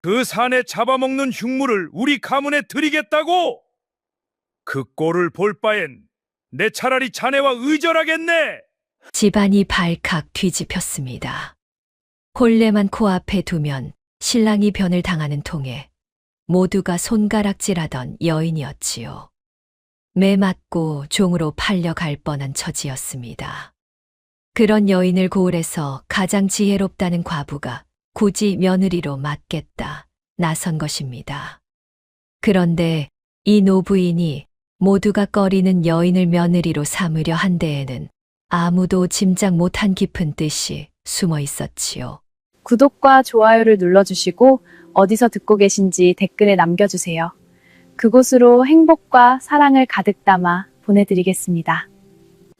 그 산에 잡아먹는 흉물을 우리 가문에 드리겠다고? 그 꼴을 볼 바엔 내 차라리 자네와 의절하겠네. 집안이 발칵 뒤집혔습니다. 혼례만 코앞에 두면 신랑이 변을 당하는 통에 모두가 손가락질하던 여인이었지요. 매 맞고 종으로 팔려갈 뻔한 처지였습니다. 그런 여인을 고을해서 가장 지혜롭다는 과부가 굳이 며느리로 맡겠다 나선 것입니다. 그런데 이 노부인이 모두가 꺼리는 여인을 며느리로 삼으려 한 데에는 아무도 짐작 못한 깊은 뜻이 숨어 있었지요. 구독과 좋아요를 눌러주시고 어디서 듣고 계신지 댓글에 남겨주세요. 그곳으로 행복과 사랑을 가득 담아 보내드리겠습니다.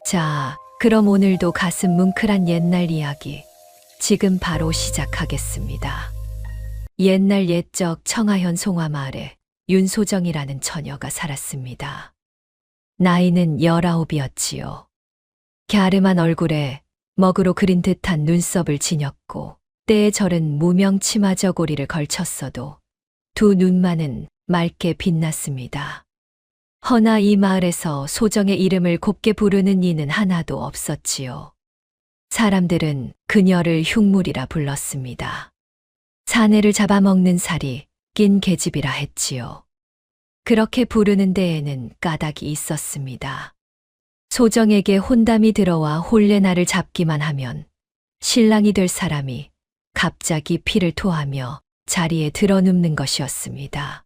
자, 그럼 오늘도 가슴 뭉클한 옛날 이야기 지금 바로 시작하겠습니다. 옛날 옛적 청하현 송화마을에 윤소정이라는 처녀가 살았습니다. 나이는 19이었지요. 갸름한 얼굴에 먹으로 그린 듯한 눈썹을 지녔고 때에 절은 무명 치마 저고리를 걸쳤어도 두 눈만은 맑게 빛났습니다. 허나 이 마을에서 소정의 이름을 곱게 부르는 이는 하나도 없었지요. 사람들은 그녀를 흉물이라 불렀습니다. 사내를 잡아먹는 살이 낀 계집이라 했지요. 그렇게 부르는 데에는 까닭이 있었습니다. 소정에게 혼담이 들어와 혼례날을 잡기만 하면 신랑이 될 사람이 갑자기 피를 토하며 자리에 드러눕는 것이었습니다.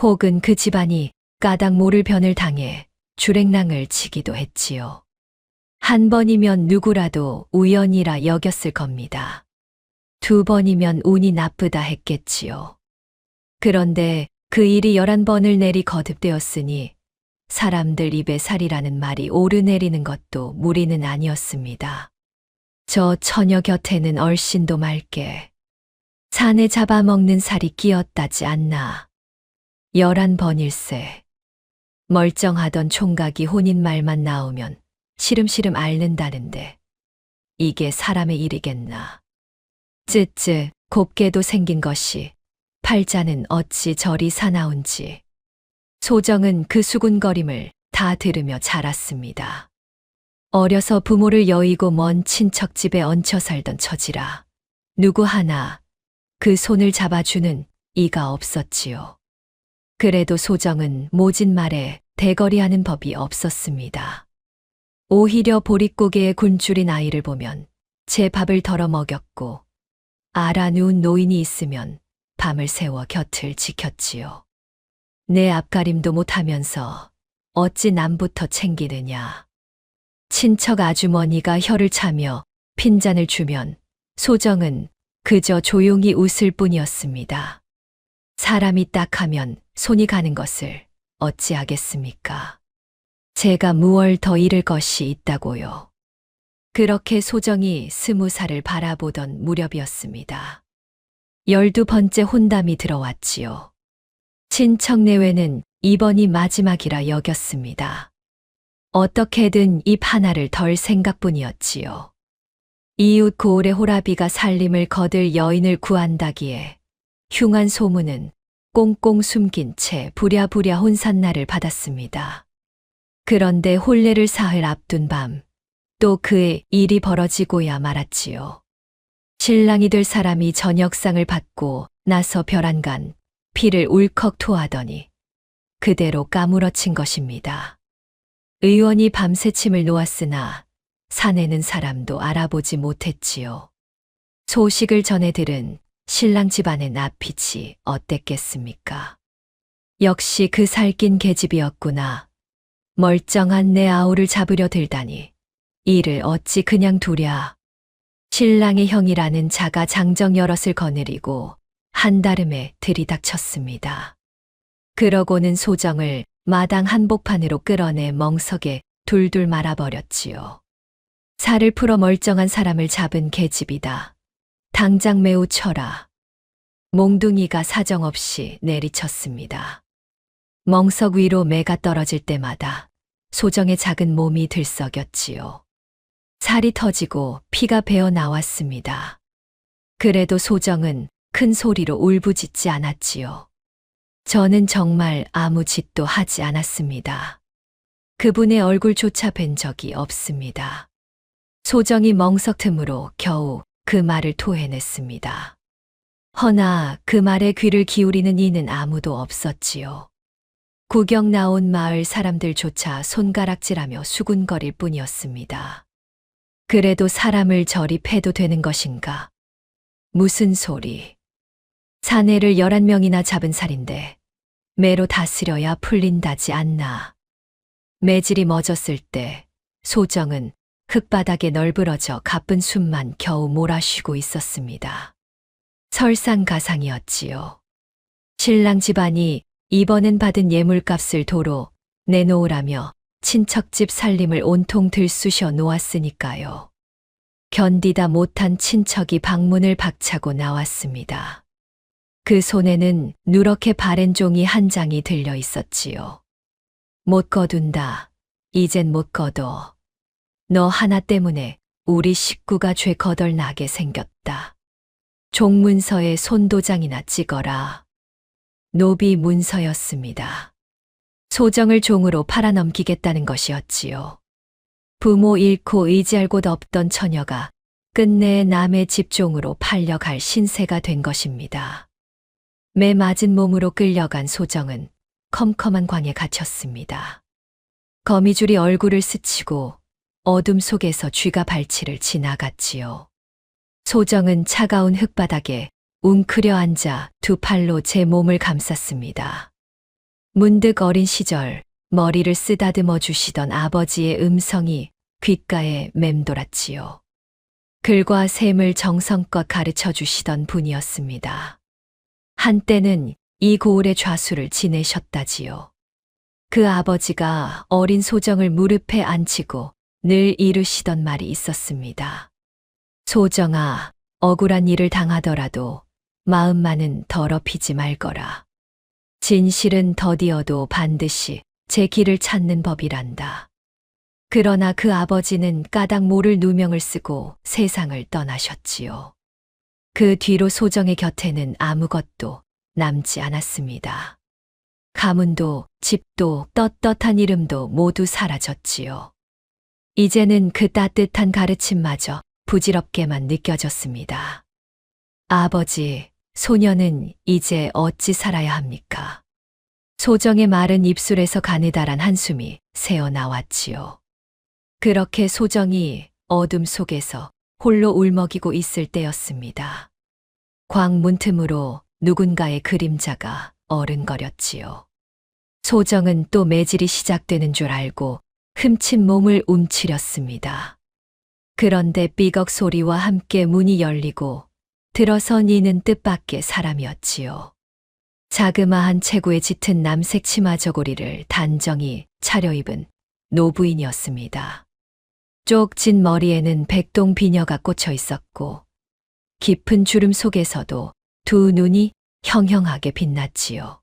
혹은 그 집안이 까닭 모를 변을 당해 주랭랑을 치기도 했지요. 한 번이면 누구라도 우연이라 여겼을 겁니다. 두 번이면 운이 나쁘다 했겠지요. 그런데 그 일이 11번을 내리 거듭되었으니 사람들 입에 살이라는 말이 오르내리는 것도 무리는 아니었습니다. 저 처녀 곁에는 얼씬도 맑게 산에 잡아먹는 살이 끼었다지 않나. 11번일세. 멀쩡하던 총각이 혼인 말만 나오면 시름시름 앓는다는데 이게 사람의 일이겠나. 쯧쯧 곱게도 생긴 것이 팔자는 어찌 저리 사나운지. 소정은 그 수군거림을 다 들으며 자랐습니다. 어려서 부모를 여의고 먼 친척집에 얹혀 살던 처지라 누구 하나 그 손을 잡아주는 이가 없었지요. 그래도 소정은 모진 말에 대거리하는 법이 없었습니다. 오히려 보릿고개에 굶주린 아이를 보면 제 밥을 덜어 먹였고 알아 누운 노인이 있으면 밤을 새워 곁을 지켰지요. 내 앞가림도 못하면서 어찌 남부터 챙기느냐. 친척 아주머니가 혀를 차며 핀잔을 주면 소정은 그저 조용히 웃을 뿐이었습니다. 사람이 딱하면 손이 가는 것을 어찌하겠습니까? 제가 무얼 더 잃을 것이 있다고요. 그렇게 소정이 20살을 바라보던 무렵이었습니다. 12번째 혼담이 들어왔지요. 친척 내외는 이번이 마지막이라 여겼습니다. 어떻게든 입 하나를 덜 생각뿐이었지요. 이웃 고을의 호라비가 살림을 거들 여인을 구한다기에 흉한 소문은 꽁꽁 숨긴 채 부랴부랴 혼산날을 받았습니다. 그런데 혼례를 사흘 앞둔 밤, 또 그의 일이 벌어지고야 말았지요. 신랑이 될 사람이 저녁상을 받고 나서 벼란간 피를 울컥 토하더니 그대로 까무러친 것입니다. 의원이 밤새 침을 놓았으나 사내는 사람도 알아보지 못했지요. 소식을 전해 들은 신랑 집안의 낯빛이 어땠겠습니까? 역시 그 살긴 계집이었구나. 멀쩡한 내 아우를 잡으려 들다니 이를 어찌 그냥 두랴. 신랑의 형이라는 자가 장정 여럿을 거느리고 한달음에 들이닥쳤습니다. 그러고는 소정을 마당 한복판으로 끌어내 멍석에 둘둘 말아버렸지요. 살을 풀어 멀쩡한 사람을 잡은 계집이다. 당장 매우 쳐라. 몽둥이가 사정없이 내리쳤습니다. 멍석 위로 매가 떨어질 때마다 소정의 작은 몸이 들썩였지요. 살이 터지고 피가 배어 나왔습니다. 그래도 소정은 큰 소리로 울부짖지 않았지요. 저는 정말 아무 짓도 하지 않았습니다. 그분의 얼굴조차 뵌 적이 없습니다. 소정이 멍석 틈으로 겨우 그 말을 토해냈습니다. 허나 그 말에 귀를 기울이는 이는 아무도 없었지요. 구경 나온 마을 사람들조차 손가락질하며 수군거릴 뿐이었습니다. 그래도 사람을 저리 패도 되는 것인가? 무슨 소리? 사내를 11명이나 잡은 살인데 매로 다스려야 풀린다지 않나. 매질이 멎었을 때 소정은 흙바닥에 널브러져 가쁜 숨만 겨우 몰아쉬고 있었습니다. 설상가상이었지요. 신랑 집안이 이번엔 받은 예물값을 도로 내놓으라며 친척집 살림을 온통 들쑤셔 놓았으니까요. 견디다 못한 친척이 방문을 박차고 나왔습니다. 그 손에는 누렇게 바랜 종이 한 장이 들려 있었지요. 못 거둔다. 이젠 못 거둬. 너 하나 때문에 우리 식구가 죄 거덜나게 생겼다. 종문서에 손도장이나 찍어라. 노비 문서였습니다. 소정을 종으로 팔아넘기겠다는 것이었지요. 부모 잃고 의지할 곳 없던 처녀가 끝내 남의 집종으로 팔려갈 신세가 된 것입니다. 매 맞은 몸으로 끌려간 소정은 컴컴한 광에 갇혔습니다. 거미줄이 얼굴을 스치고 어둠 속에서 쥐가 발치를 지나갔지요. 소정은 차가운 흙바닥에 웅크려 앉아 두 팔로 제 몸을 감쌌습니다. 문득 어린 시절 머리를 쓰다듬어 주시던 아버지의 음성이 귓가에 맴돌았지요. 글과 셈을 정성껏 가르쳐 주시던 분이었습니다. 한때는 이 고을의 좌수를 지내셨다지요. 그 아버지가 어린 소정을 무릎에 앉히고 늘 이르시던 말이 있었습니다. 소정아, 억울한 일을 당하더라도 마음만은 더럽히지 말거라. 진실은 더디어도 반드시 제 길을 찾는 법이란다. 그러나 그 아버지는 까닭 모를 누명을 쓰고 세상을 떠나셨지요. 그 뒤로 소정의 곁에는 아무것도 남지 않았습니다. 가문도 집도 떳떳한 이름도 모두 사라졌지요. 이제는 그 따뜻한 가르침마저 부질없게만 느껴졌습니다. 아버지, 소녀는 이제 어찌 살아야 합니까? 소정의 마른 입술에서 가느다란 한숨이 새어나왔지요. 그렇게 소정이 어둠 속에서 홀로 울먹이고 있을 때였습니다. 광문 틈으로 누군가의 그림자가 어른거렸지요. 소정은 또 매질이 시작되는 줄 알고 흠친 몸을 움츠렸습니다. 그런데 삐걱 소리와 함께 문이 열리고 들어선 이는 뜻밖의 사람이었지요. 자그마한 체구에 짙은 남색 치마 저고리를 단정히 차려입은 노부인이었습니다. 쪽진 머리에는 백동 비녀가 꽂혀 있었고 깊은 주름 속에서도 두 눈이 형형하게 빛났지요.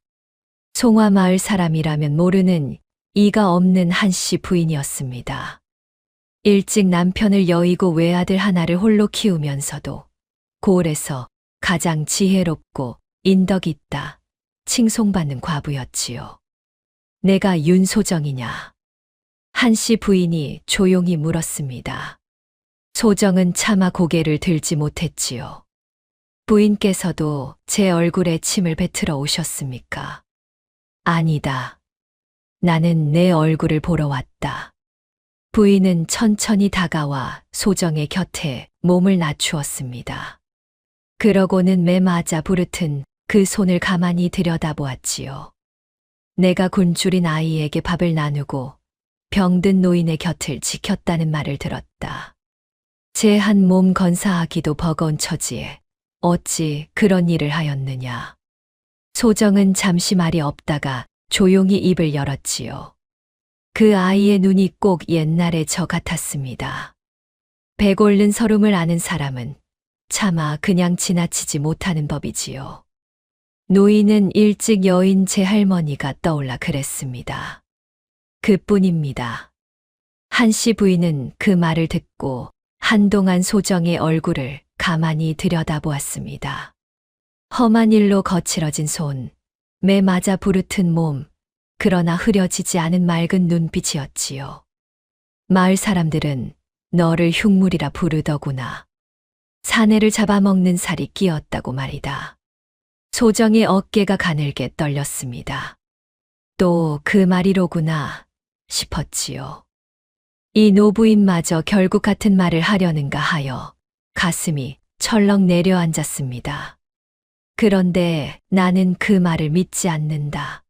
송화마을 사람이라면 모르는 이가 없는 한씨 부인이었습니다. 일찍 남편을 여의고 외아들 하나를 홀로 키우면서도 고을에서 가장 지혜롭고 인덕 있다 칭송받는 과부였지요. 내가 윤소정이냐? 한씨 부인이 조용히 물었습니다. 소정은 차마 고개를 들지 못했지요. 부인께서도 제 얼굴에 침을 뱉으러 오셨습니까? 아니다. 나는 내 얼굴을 보러 왔다. 부인은 천천히 다가와 소정의 곁에 몸을 낮추었습니다. 그러고는 매맞아 부르튼 그 손을 가만히 들여다보았지요. 내가 굶주린 아이에게 밥을 나누고 병든 노인의 곁을 지켰다는 말을 들었다. 제 한 몸 건사하기도 버거운 처지에 어찌 그런 일을 하였느냐. 소정은 잠시 말이 없다가 조용히 입을 열었지요. 그 아이의 눈이 꼭 옛날의 저 같았습니다. 배골른 서름을 아는 사람은 차마 그냥 지나치지 못하는 법이지요. 노인은 일찍 여인 제 할머니가 떠올라 그랬습니다. 그뿐입니다. 한씨 부인은 그 말을 듣고 한동안 소정의 얼굴을 가만히 들여다보았습니다. 험한 일로 거칠어진 손, 매 맞아 부르튼 몸, 그러나 흐려지지 않은 맑은 눈빛이었지요. 마을 사람들은 너를 흉물이라 부르더구나. 사내를 잡아먹는 살이 끼었다고 말이다. 소정의 어깨가 가늘게 떨렸습니다. 또 그 말이로구나 싶었지요. 이 노부인마저 결국 같은 말을 하려는가 하여 가슴이 철렁 내려앉았습니다. 그런데 나는 그 말을 믿지 않는다.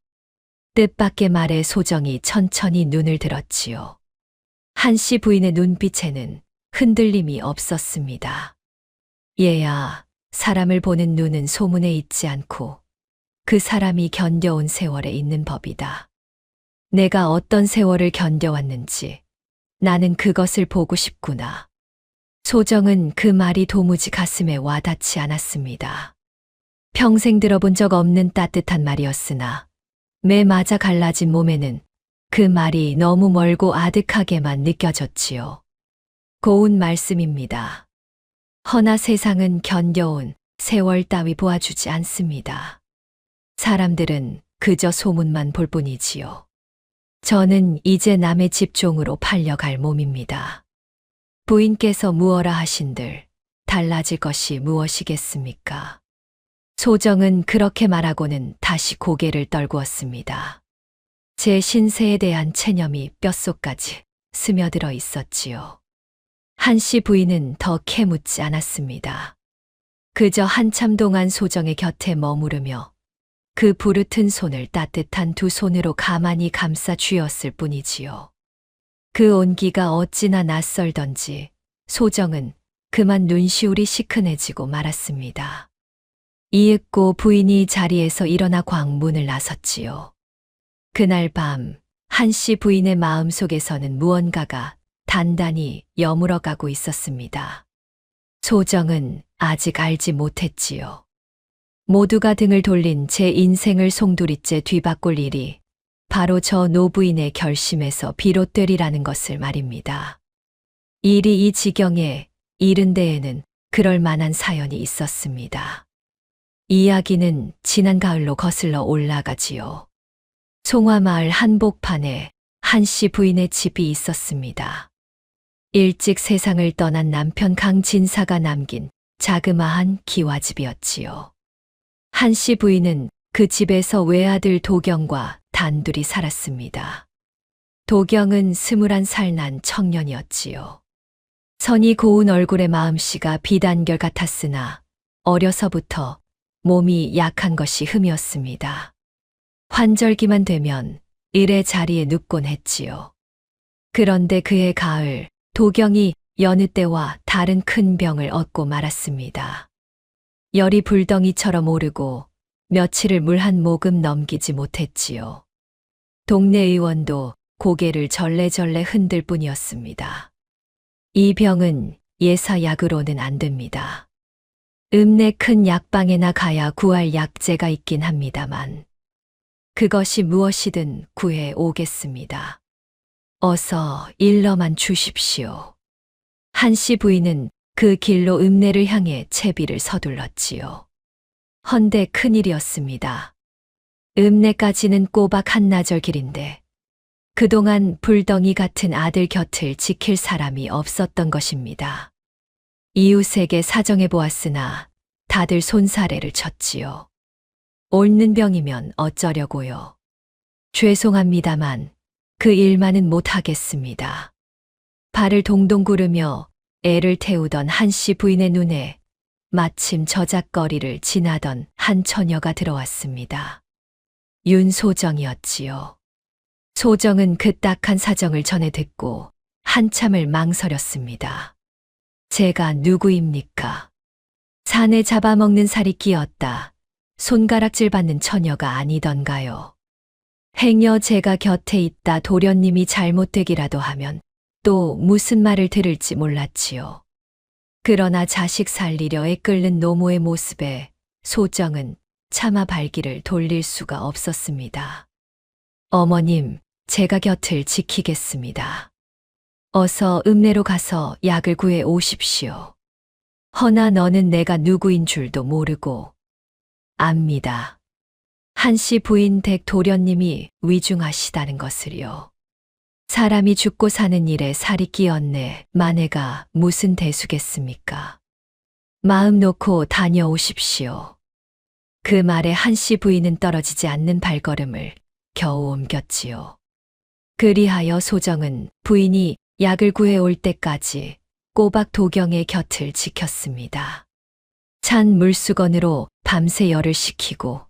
뜻밖의 말에 소정이 천천히 눈을 들었지요. 한씨 부인의 눈빛에는 흔들림이 없었습니다. 얘야, 사람을 보는 눈은 소문에 있지 않고 그 사람이 견뎌온 세월에 있는 법이다. 내가 어떤 세월을 견뎌왔는지 나는 그것을 보고 싶구나. 소정은 그 말이 도무지 가슴에 와닿지 않았습니다. 평생 들어본 적 없는 따뜻한 말이었으나 매 맞아 갈라진 몸에는 그 말이 너무 멀고 아득하게만 느껴졌지요. 고운 말씀입니다. 허나 세상은 견뎌온 세월 따위 보아주지 않습니다. 사람들은 그저 소문만 볼 뿐이지요. 저는 이제 남의 집종으로 팔려갈 몸입니다. 부인께서 무어라 하신들 달라질 것이 무엇이겠습니까? 소정은 그렇게 말하고는 다시 고개를 떨구었습니다. 제 신세에 대한 체념이 뼛속까지 스며들어 있었지요. 한씨 부인은 더 캐묻지 않았습니다. 그저 한참 동안 소정의 곁에 머무르며 그 부르튼 손을 따뜻한 두 손으로 가만히 감싸 쥐었을 뿐이지요. 그 온기가 어찌나 낯설던지 소정은 그만 눈시울이 시큰해지고 말았습니다. 이윽고 부인이 자리에서 일어나 광문을 나섰지요. 그날 밤 한씨 부인의 마음속에서는 무언가가 단단히 여물어가고 있었습니다. 소정은 아직 알지 못했지요. 모두가 등을 돌린 제 인생을 송두리째 뒤바꿀 일이 바로 저 노부인의 결심에서 비롯되리라는 것을 말입니다. 일이 이 지경에 이른 데에는 그럴 만한 사연이 있었습니다. 이야기는 지난 가을로 거슬러 올라가지요. 송화마을 한복판에 한씨 부인의 집이 있었습니다. 일찍 세상을 떠난 남편 강진사가 남긴 자그마한 기와집이었지요. 한씨 부인은 그 집에서 외아들 도경과 단둘이 살았습니다. 도경은 21살 난 청년이었지요. 선이 고운 얼굴의 마음씨가 비단결 같았으나 어려서부터 몸이 약한 것이 흠이었습니다. 환절기만 되면 일의 자리에 눕곤 했지요. 그런데 그해 가을 도경이 여느 때와 다른 큰 병을 얻고 말았습니다. 열이 불덩이처럼 오르고 며칠을 물 한 모금 넘기지 못했지요. 동네 의원도 고개를 절레절레 흔들 뿐이었습니다. 이 병은 예사약으로는 안 됩니다. 읍내 큰 약방에나 가야 구할 약재가 있긴 합니다만 그것이 무엇이든 구해 오겠습니다. 어서 일러만 주십시오. 한씨 부인은 그 길로 읍내를 향해 채비를 서둘렀지요. 헌데 큰일이었습니다. 읍내까지는 꼬박 한나절 길인데 그동안 불덩이 같은 아들 곁을 지킬 사람이 없었던 것입니다. 이웃에게 사정해 보았으나 다들 손사래를 쳤지요. 옳는 병이면 어쩌려고요. 죄송합니다만 그 일만은 못하겠습니다. 발을 동동 구르며 애를 태우던 한씨 부인의 눈에 마침 저작거리를 지나던 한 처녀가 들어왔습니다. 윤소정이었지요. 소정은 그 딱한 사정을 전해 듣고 한참을 망설였습니다. 제가 누구입니까? 산에 잡아먹는 살이 끼었다. 손가락질 받는 처녀가 아니던가요? 행여 제가 곁에 있다 도련님이 잘못되기라도 하면 또 무슨 말을 들을지 몰랐지요. 그러나 자식 살리려 애끓는 노모의 모습에 소정은 차마 발길을 돌릴 수가 없었습니다. 어머님, 제가 곁을 지키겠습니다. 어서 읍내로 가서 약을 구해 오십시오. 허나 너는 내가 누구인 줄도 모르고 압니다. 한씨 부인 댁 도련님이 위중하시다는 것을요. 사람이 죽고 사는 일에 살이 끼었네. 마네가 무슨 대수겠습니까? 마음 놓고 다녀오십시오. 그 말에 한씨 부인은 떨어지지 않는 발걸음을 겨우 옮겼지요. 그리하여 소정은 부인이 약을 구해올 때까지 꼬박 도경의 곁을 지켰습니다. 찬 물수건으로 밤새 열을 식히고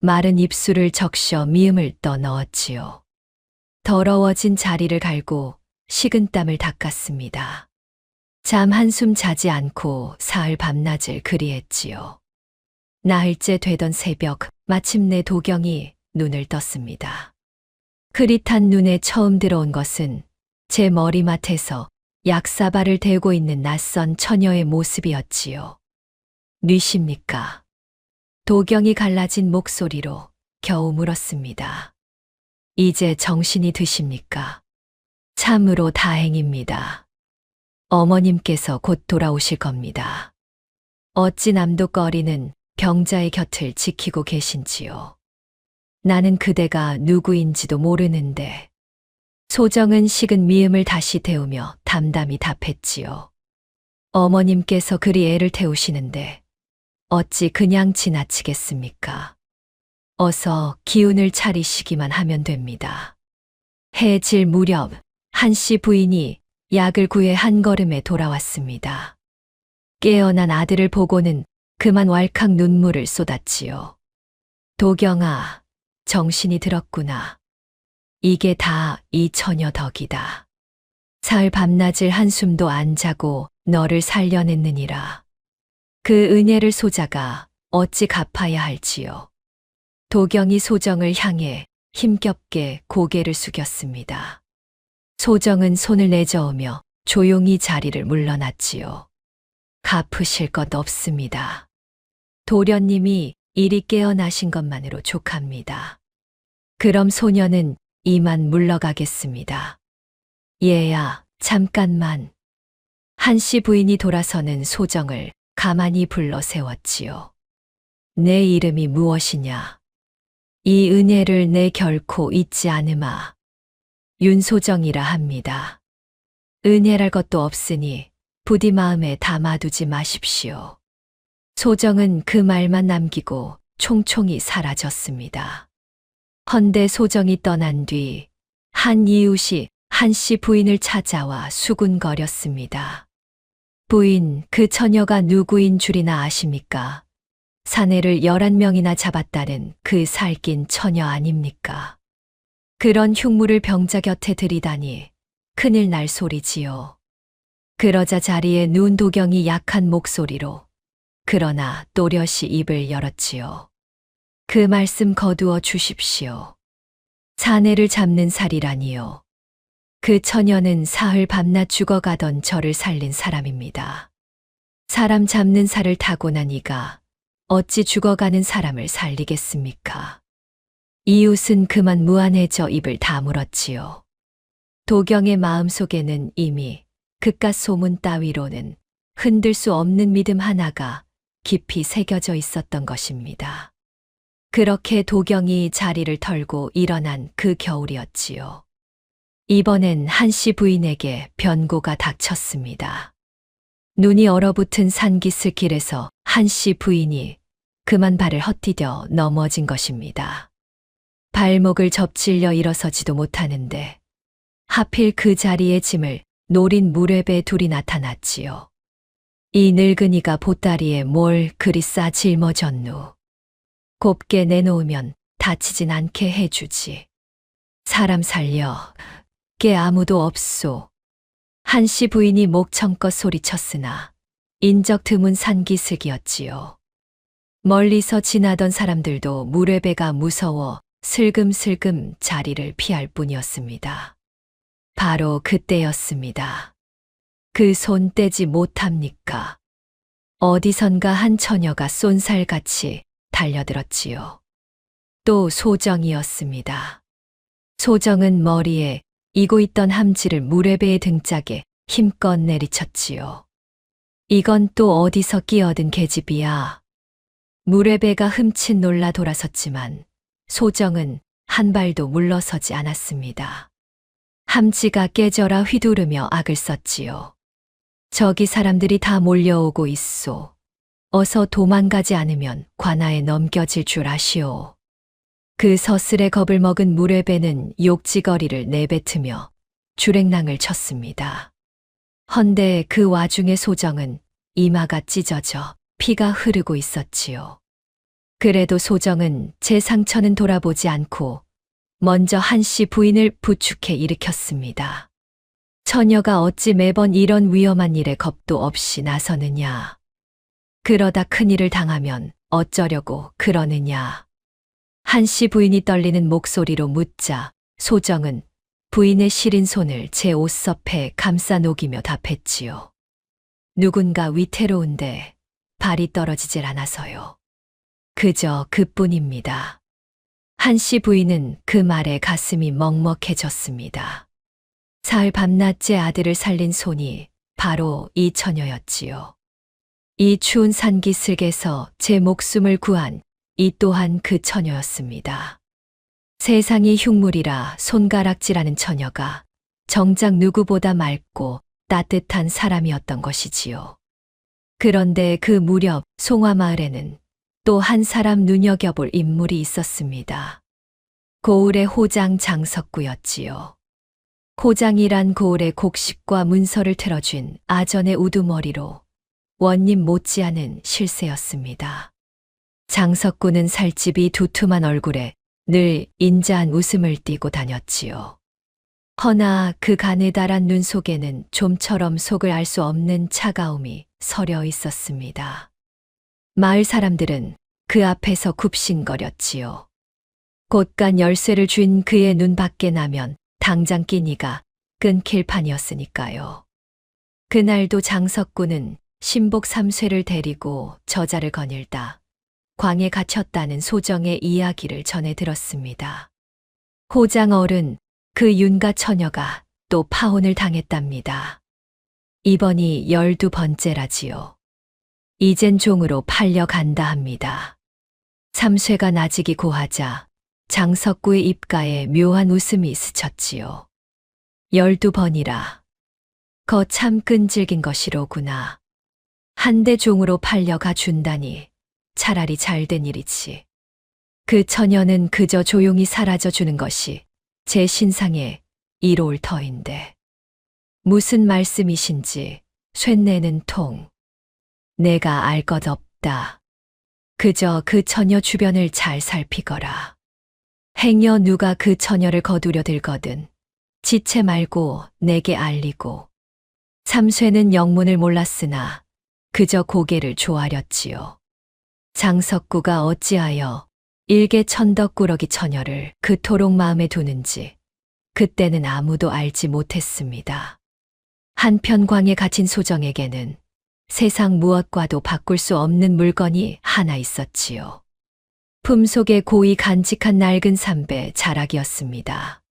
마른 입술을 적셔 미음을 떠 넣었지요. 더러워진 자리를 갈고 식은땀을 닦았습니다. 잠 한숨 자지 않고 사흘 밤낮을 그리했지요. 나흘째 되던 새벽 마침내 도경이 눈을 떴습니다. 흐릿한 눈에 처음 들어온 것은 제 머리맡에서 약사발을 대고 있는 낯선 처녀의 모습이었지요. 뉘십니까? 도경이 갈라진 목소리로 겨우 물었습니다. 이제 정신이 드십니까? 참으로 다행입니다. 어머님께서 곧 돌아오실 겁니다. 어찌 남도거리는 병자의 곁을 지키고 계신지요. 나는 그대가 누구인지도 모르는데. 소정은 식은 미음을 다시 데우며 담담히 답했지요. 어머님께서 그리 애를 태우시는데 어찌 그냥 지나치겠습니까? 어서 기운을 차리시기만 하면 됩니다. 해 질 무렵 한씨 부인이 약을 구해 한 걸음에 돌아왔습니다. 깨어난 아들을 보고는 그만 왈칵 눈물을 쏟았지요. 도경아, 정신이 들었구나. 이게 다 이 처녀 덕이다. 사흘 밤낮을 한숨도 안 자고 너를 살려냈느니라. 그 은혜를 소자가 어찌 갚아야 할지요. 도경이 소정을 향해 힘겹게 고개를 숙였습니다. 소정은 손을 내저으며 조용히 자리를 물러났지요. 갚으실 것 없습니다. 도련님이 이리 깨어나신 것만으로 족합니다. 그럼 소녀는 이만 물러가겠습니다. 얘야, 잠깐만. 한씨 부인이 돌아서는 소정을 가만히 불러 세웠지요. 내 이름이 무엇이냐? 이 은혜를 내 결코 잊지 않으마. 윤소정이라 합니다. 은혜랄 것도 없으니 부디 마음에 담아두지 마십시오. 소정은 그 말만 남기고 총총히 사라졌습니다. 헌데 소정이 떠난 뒤 한 이웃이 한씨 부인을 찾아와 수군거렸습니다. 부인, 그 처녀가 누구인 줄이나 아십니까? 사내를 11명이나 잡았다는 그 살긴 처녀 아닙니까? 그런 흉물을 병자 곁에 들이다니 큰일 날 소리지요. 그러자 자리에 누운 도경이 약한 목소리로 그러나 또렷이 입을 열었지요. 그 말씀 거두어 주십시오. 사내를 잡는 살이라니요. 그 처녀는 사흘 밤낮 죽어가던 저를 살린 사람입니다. 사람 잡는 살을 타고난 이가 어찌 죽어가는 사람을 살리겠습니까? 이웃은 그만 무안해져 입을 다물었지요. 도경의 마음속에는 이미 그깟 소문 따위로는 흔들 수 없는 믿음 하나가 깊이 새겨져 있었던 것입니다. 그렇게 도경이 자리를 털고 일어난 그 겨울이었지요. 이번엔 한씨 부인에게 변고가 닥쳤습니다. 눈이 얼어붙은 산기슭길에서 한씨 부인이 그만 발을 헛디뎌 넘어진 것입니다. 발목을 접질려 일어서지도 못하는데 하필 그 자리에 짐을 노린 무례배 둘이 나타났지요. 이 늙은이가 보따리에 뭘 그리 싸 짊어졌누. 곱게 내놓으면 다치진 않게 해주지. 사람 살려 게 아무도 없소. 한씨 부인이 목청껏 소리쳤으나 인적 드문 산기슭이었지요. 멀리서 지나던 사람들도 무례배가 무서워 슬금슬금 자리를 피할 뿐이었습니다. 바로 그때였습니다. 그 손 떼지 못합니까? 어디선가 한 처녀가 쏜살같이 달려들었지요. 또 소정이었습니다. 소정은 머리에 이고 있던 함지를 무례배의 등짝에 힘껏 내리쳤지요. 이건 또 어디서 끼어든 계집이야. 무례배가 흠칫 놀라 돌아섰지만 소정은 한 발도 물러서지 않았습니다. 함지가 깨져라 휘두르며 악을 썼지요. 저기 사람들이 다 몰려오고 있소. 어서 도망가지 않으면 관아에 넘겨질 줄 아시오. 그 서슬에 겁을 먹은 무례배는 욕지거리를 내뱉으며 주랭랑을 쳤습니다. 헌데 그 와중에 소정은 이마가 찢어져 피가 흐르고 있었지요. 그래도 소정은 제 상처는 돌아보지 않고 먼저 한씨 부인을 부축해 일으켰습니다. 처녀가 어찌 매번 이런 위험한 일에 겁도 없이 나서느냐. 그러다 큰일을 당하면 어쩌려고 그러느냐. 한씨 부인이 떨리는 목소리로 묻자 소정은 부인의 시린 손을 제 옷섭에 감싸 녹이며 답했지요. 누군가 위태로운데 발이 떨어지질 않아서요. 그저 그뿐입니다. 한씨 부인은 그 말에 가슴이 먹먹해졌습니다. 사흘 밤낮 제 아들을 살린 손이 바로 이 처녀였지요. 이 추운 산기슭에서 제 목숨을 구한 이 또한 그 처녀였습니다. 세상이 흉물이라 손가락질하는 처녀가 정작 누구보다 맑고 따뜻한 사람이었던 것이지요. 그런데 그 무렵 송화마을에는 또 한 사람 눈여겨볼 인물이 있었습니다. 고을의 호장 장석구였지요. 호장이란 고을의 곡식과 문서를 틀어쥔 아전의 우두머리로 원님 못지않은 실세였습니다. 장석구는 살집이 두툼한 얼굴에 늘 인자한 웃음을 띠고 다녔지요. 허나 그 가느다란 눈 속에는 좀처럼 속을 알 수 없는 차가움이 서려 있었습니다. 마을 사람들은 그 앞에서 굽신거렸지요. 곳간 열쇠를 쥔 그의 눈 밖에 나면 당장 끼니가 끊길 판이었으니까요. 그날도 장석구는 신복 3쇄를 데리고 저자를 거닐다 광에 갇혔다는 소정의 이야기를 전해 들었습니다. 호장 어른 그 윤가 처녀가 또 파혼을 당했답니다. 이번이 12번째라지요. 이젠 종으로 팔려간다 합니다. 3쇄가 나직이 고하자 장석구의 입가에 묘한 웃음이 스쳤지요. 12번이라. 거참 끈질긴 것이로구나. 한대 종으로 팔려가 준다니 차라리 잘된 일이지. 그 처녀는 그저 조용히 사라져 주는 것이 제 신상에 이로울 터인데. 무슨 말씀이신지 쇳내는 통. 내가 알 것 없다. 그저 그 처녀 주변을 잘 살피거라. 행여 누가 그 처녀를 거두려 들거든 지체 말고 내게 알리고. 3쇄는 영문을 몰랐으나 그저 고개를 조아렸지요. 장석구가 어찌하여 일개 천덕꾸러기 처녀를 그토록 마음에 두는지 그때는 아무도 알지 못했습니다. 한편 광에 갇힌 소정에게는 세상 무엇과도 바꿀 수 없는 물건이 하나 있었지요. 품속에 고이 간직한 낡은 삼배 자락이었습니다.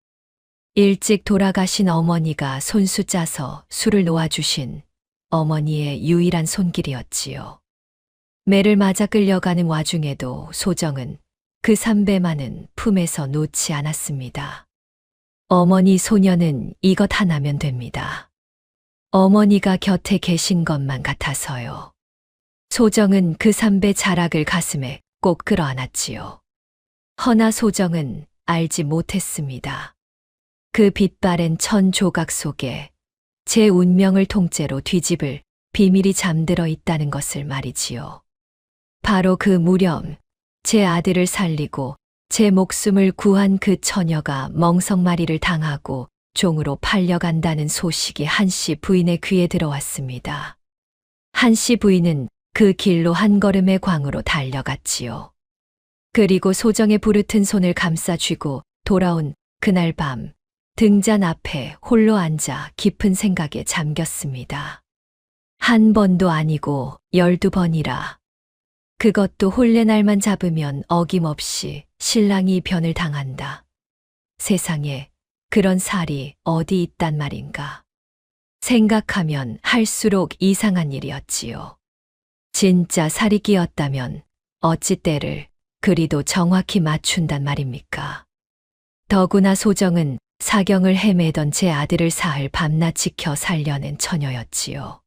일찍 돌아가신 어머니가 손수 짜서 술을 놓아주신 어머니의 유일한 손길이었지요. 매를 맞아 끌려가는 와중에도 소정은 그 삼배만은 품에서 놓지 않았습니다. 어머니 소녀는 이것 하나면 됩니다. 어머니가 곁에 계신 것만 같아서요. 소정은 그 삼배 자락을 가슴에 꼭 끌어안았지요. 허나 소정은 알지 못했습니다. 그 빛바랜 천 조각 속에 제 운명을 통째로 뒤집을 비밀이 잠들어 있다는 것을 말이지요. 바로 그 무렵 제 아들을 살리고 제 목숨을 구한 그 처녀가 멍석마리를 당하고 종으로 팔려간다는 소식이 한씨 부인의 귀에 들어왔습니다. 한씨 부인은 그 길로 한 걸음의 광으로 달려갔지요. 그리고 소정의 부르튼 손을 감싸 쥐고 돌아온 그날 밤 등잔 앞에 홀로 앉아 깊은 생각에 잠겼습니다. 한 번도 아니고 12번이라. 그것도 혼례 날만 잡으면 어김없이 신랑이 변을 당한다. 세상에 그런 살이 어디 있단 말인가. 생각하면 할수록 이상한 일이었지요. 진짜 살이 끼었다면 어찌 때를 그리도 정확히 맞춘단 말입니까? 더구나 소정은 사경을 헤매던 제 아들을 사흘 밤낮 지켜 살려낸 처녀였지요.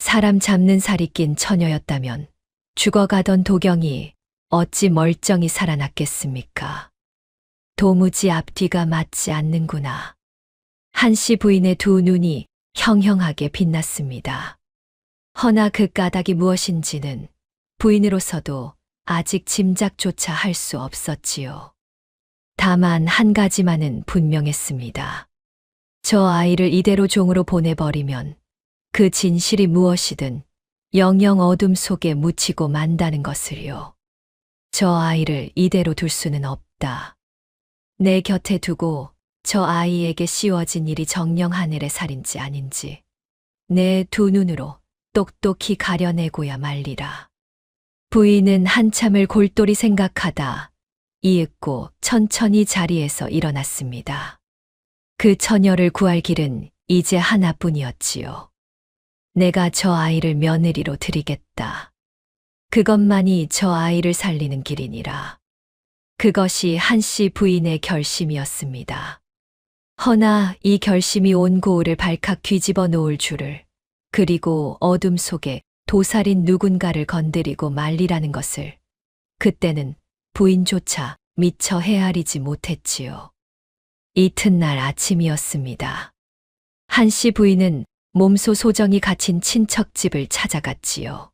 사람 잡는 살이 낀 처녀였다면 죽어가던 도경이 어찌 멀쩡히 살아났겠습니까? 도무지 앞뒤가 맞지 않는구나. 한씨 부인의 두 눈이 형형하게 빛났습니다. 허나 그 까닭이 무엇인지는 부인으로서도 아직 짐작조차 할 수 없었지요. 다만 한 가지만은 분명했습니다. 저 아이를 이대로 종으로 보내버리면 그 진실이 무엇이든 영영 어둠 속에 묻히고 만다는 것을요. 저 아이를 이대로 둘 수는 없다. 내 곁에 두고 저 아이에게 씌워진 일이 정령 하늘의 살인지 아닌지 내 두 눈으로 똑똑히 가려내고야 말리라. 부인은 한참을 골똘히 생각하다 이윽고 천천히 자리에서 일어났습니다. 그 처녀를 구할 길은 이제 하나뿐이었지요. 내가 저 아이를 며느리로 드리겠다. 그것만이 저 아이를 살리는 길이니라. 그것이 한씨 부인의 결심이었습니다. 허나 이 결심이 온 고을을 발칵 뒤집어 놓을 줄을, 그리고 어둠 속에 도살인 누군가를 건드리고 말리라는 것을 그때는 부인조차 미처 헤아리지 못했지요. 이튿날 아침이었습니다. 한씨 부인은 몸소 소정이 갇힌 친척집을 찾아갔지요.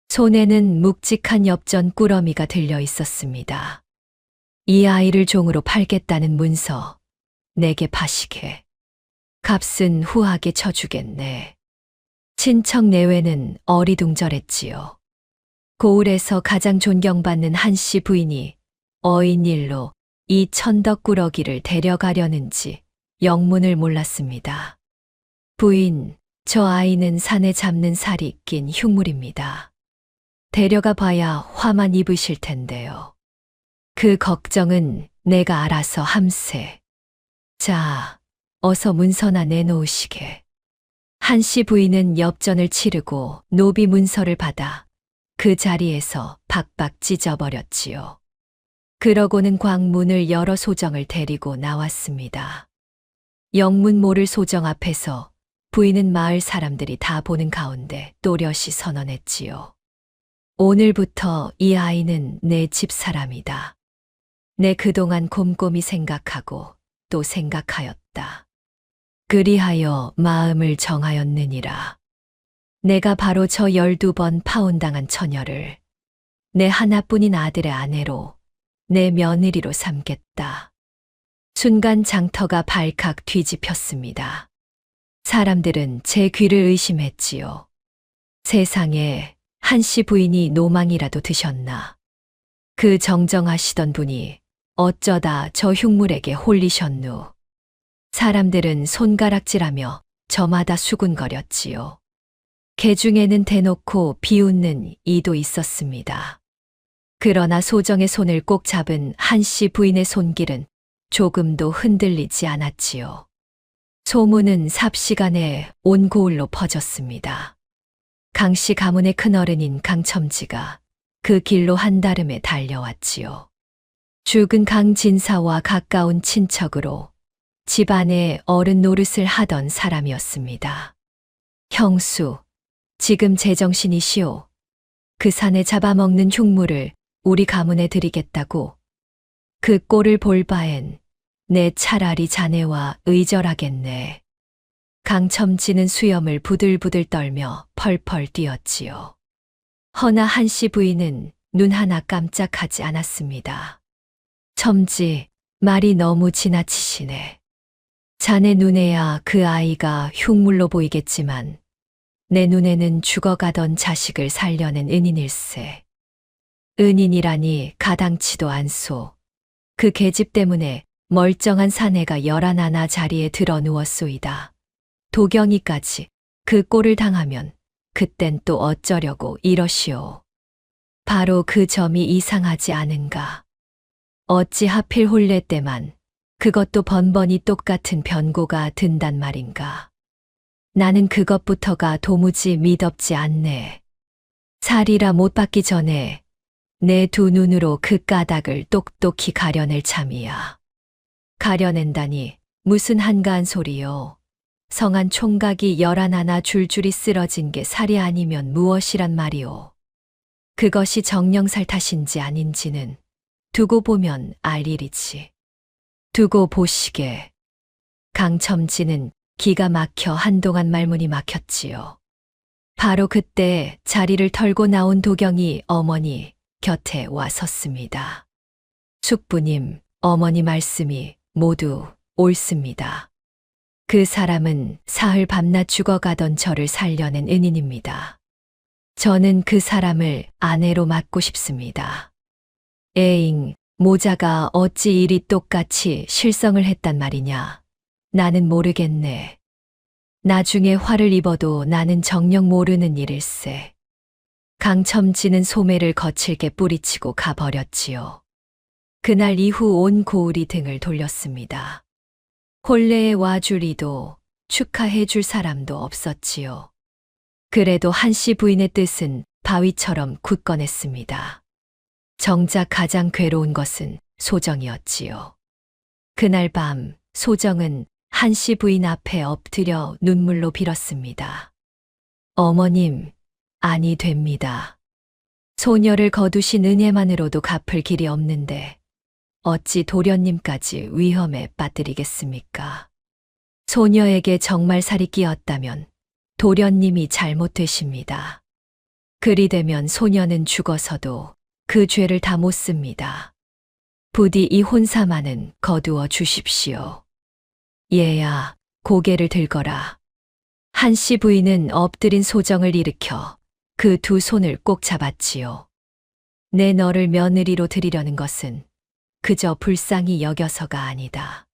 손에는 묵직한 엽전 꾸러미가 들려 있었습니다. 이 아이를 종으로 팔겠다는 문서, 내게 파시게. 값은 후하게 쳐주겠네. 친척 내외는 어리둥절했지요. 고을에서 가장 존경받는 한씨 부인이 어인 일로 이 천덕꾸러기를 데려가려는지 영문을 몰랐습니다. 부인, 저 아이는 산에 잡는 살이 낀 흉물입니다. 데려가 봐야 화만 입으실 텐데요. 그 걱정은 내가 알아서 함세. 자, 어서 문서나 내놓으시게. 한씨 부인은 엽전을 치르고 노비 문서를 받아 그 자리에서 박박 찢어버렸지요. 그러고는 광문을 열어 소정을 데리고 나왔습니다. 영문 모를 소정 앞에서 부인은 마을 사람들이 다 보는 가운데 또렷이 선언했지요. 오늘부터 이 아이는 내 집사람이다. 내 그동안 곰곰이 생각하고 또 생각하였다. 그리하여 마음을 정하였느니라. 내가 바로 저 12번 파혼당한 처녀를 내 하나뿐인 아들의 아내로 내 며느리로 삼겠다. 순간 장터가 발칵 뒤집혔습니다. 사람들은 제 귀를 의심했지요. 세상에 한씨 부인이 노망이라도 드셨나. 그 정정하시던 분이 어쩌다 저 흉물에게 홀리셨누. 사람들은 손가락질하며 저마다 수군거렸지요. 개 중에는 대놓고 비웃는 이도 있었습니다. 그러나 소정의 손을 꼭 잡은 한씨 부인의 손길은 조금도 흔들리지 않았지요. 소문은 삽시간에 온 고을로 퍼졌습니다. 강씨 가문의 큰어른인 강첨지가 그 길로 한달음에 달려왔지요. 죽은 강진사와 가까운 친척으로 집안의 어른 노릇을 하던 사람이었습니다. 형수, 지금 제정신이시오. 그 산에 잡아먹는 흉물을 우리 가문에 드리겠다고. 그 꼴을 볼 바엔 내 차라리 자네와 의절하겠네. 강첨지는 수염을 부들부들 떨며 펄펄 뛰었지요. 허나 한씨 부인은 눈 하나 깜짝하지 않았습니다. 첨지, 말이 너무 지나치시네. 자네 눈에야 그 아이가 흉물로 보이겠지만 내 눈에는 죽어가던 자식을 살려낸 은인일세. 은인이라니 가당치도 않소. 그 계집 때문에 멀쩡한 사내가 11 자리에 들어 누웠소이다. 도경이까지 그 꼴을 당하면 그땐 또 어쩌려고 이러시오. 바로 그 점이 이상하지 않은가. 어찌 하필 혼례 때만 그것도 번번이 똑같은 변고가 든단 말인가. 나는 그것부터가 도무지 미덥지 않네. 살이라 못 받기 전에 내 두 눈으로 그 까닭을 똑똑히 가려낼 참이야. 가려낸다니 무슨 한가한 소리요. 성한 총각이 11 줄줄이 쓰러진 게 살이 아니면 무엇이란 말이오. 그것이 정령살 탓인지 아닌지는 두고 보면 알 일이지. 두고 보시게. 강첨지는 기가 막혀 한동안 말문이 막혔지요. 바로 그때 자리를 털고 나온 도경이 어머니 곁에 와 섰습니다. 숙부님, 어머니 말씀이 모두 옳습니다. 그 사람은 사흘 밤낮 죽어가던 저를 살려낸 은인입니다. 저는 그 사람을 아내로 맡고 싶습니다. 에잉, 모자가 어찌 이리 똑같이 실성을 했단 말이냐. 나는 모르겠네. 나중에 화를 입어도 나는 정녕 모르는 일일세. 강첨지는 소매를 거칠게 뿌리치고 가버렸지요. 그날 이후 온 고을이 등을 돌렸습니다. 혼례에 와줄 이도 축하해 줄 사람도 없었지요. 그래도 한씨 부인의 뜻은 바위처럼 굳건했습니다. 정작 가장 괴로운 것은 소정이었지요. 그날 밤 소정은 한씨 부인 앞에 엎드려 눈물로 빌었습니다. 어머님, 아니 됩니다. 소녀를 거두신 은혜만으로도 갚을 길이 없는데 어찌 도련님까지 위험에 빠뜨리겠습니까? 소녀에게 정말 살이 끼었다면 도련님이 잘못되십니다. 그리 되면 소녀는 죽어서도 그 죄를 다 못 씁니다. 부디 이 혼사만은 거두어 주십시오. 얘야, 고개를 들거라. 한씨 부인은 엎드린 소정을 일으켜 그 두 손을 꼭 잡았지요. 내 너를 며느리로 드리려는 것은 그저 불쌍히 여겨서가 아니다.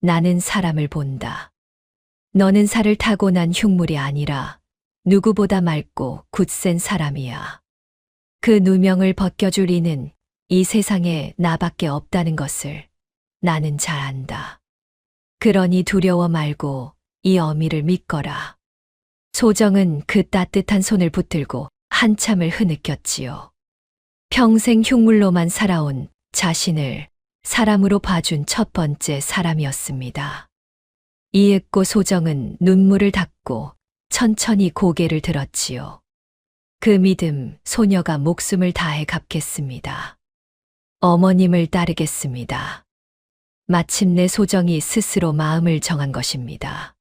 나는 사람을 본다. 너는 살을 타고난 흉물이 아니라 누구보다 맑고 굳센 사람이야. 그 누명을 벗겨줄 이는 이 세상에 나밖에 없다는 것을 나는 잘 안다. 그러니 두려워 말고 이 어미를 믿거라. 소정은 그 따뜻한 손을 붙들고 한참을 흐느꼈지요. 평생 흉물로만 살아온 자신을 사람으로 봐준 첫 번째 사람이었습니다. 이윽고 소정은 눈물을 닦고 천천히 고개를 들었지요. 그 믿음 소녀가 목숨을 다해 갚겠습니다. 어머님을 따르겠습니다. 마침내 소정이 스스로 마음을 정한 것입니다.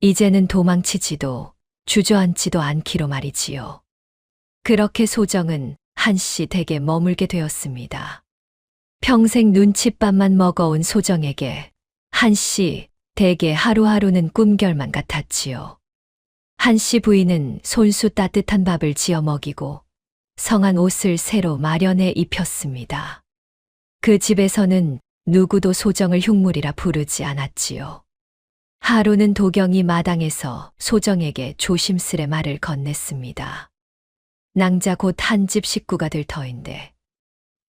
이제는 도망치지도 주저앉지도 않기로 말이지요. 그렇게 소정은 한씨 댁에 머물게 되었습니다. 평생 눈칫밥만 먹어온 소정에게 한씨 댁의 하루하루는 꿈결만 같았지요. 한씨 부인은 손수 따뜻한 밥을 지어 먹이고 성한 옷을 새로 마련해 입혔습니다. 그 집에서는 누구도 소정을 흉물이라 부르지 않았지요. 하루는 도경이 마당에서 소정에게 조심스레 말을 건넸습니다. 낭자 곧 한 집 식구가 될 터인데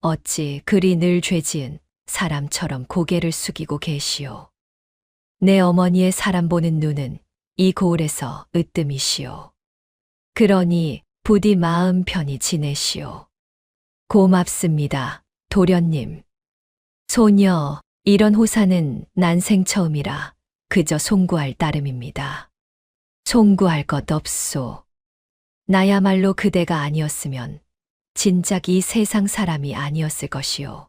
어찌 그리 늘 죄지은 사람처럼 고개를 숙이고 계시오. 내 어머니의 사람 보는 눈은 이 고을에서 으뜸이시오. 그러니 부디 마음 편히 지내시오. 고맙습니다, 도련님. 소녀, 이런 호사는 난생 처음이라 그저 송구할 따름입니다. 송구할 것 없소. 나야말로 그대가 아니었으면 진작 이 세상 사람이 아니었을 것이오.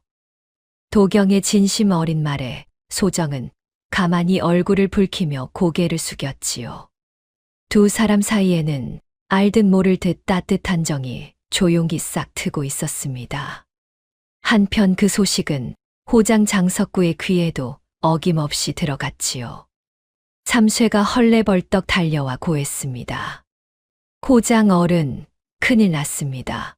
도경의 진심 어린 말에 소정은 가만히 얼굴을 붉히며 고개를 숙였지요. 두 사람 사이에는 알듯 모를 듯 따뜻한 정이 조용히 싹 트고 있었습니다. 한편 그 소식은 호장 장석구의 귀에도 어김없이 들어갔지요. 참쇠가 헐레벌떡 달려와 고했습니다. 호장 어른, 큰일 났습니다.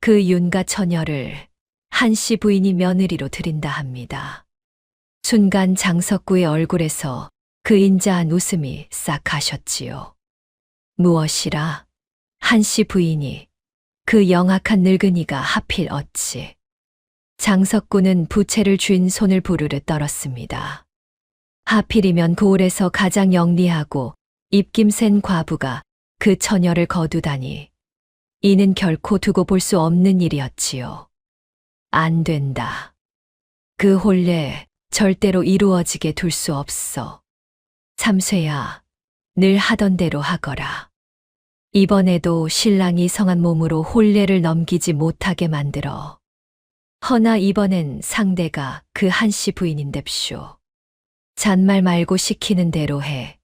그 윤가 처녀를 한씨 부인이 며느리로 드린다 합니다. 순간 장석구의 얼굴에서 그 인자한 웃음이 싹 가셨지요. 무엇이라? 한씨 부인이 그 영악한 늙은이가 하필 어찌. 장석구는 부채를 쥔 손을 부르르 떨었습니다. 하필이면 고을에서 가장 영리하고 입김센 과부가 그 처녀를 거두다니. 이는 결코 두고 볼 수 없는 일이었지요. 안 된다. 그 혼례 절대로 이루어지게 둘 수 없어. 삼쇠야, 늘 하던 대로 하거라. 이번에도 신랑이 성한 몸으로 혼례를 넘기지 못하게 만들어. 허나 이번엔 상대가 그 한씨 부인인뎁쇼. 잔말 말고 시키는 대로 해.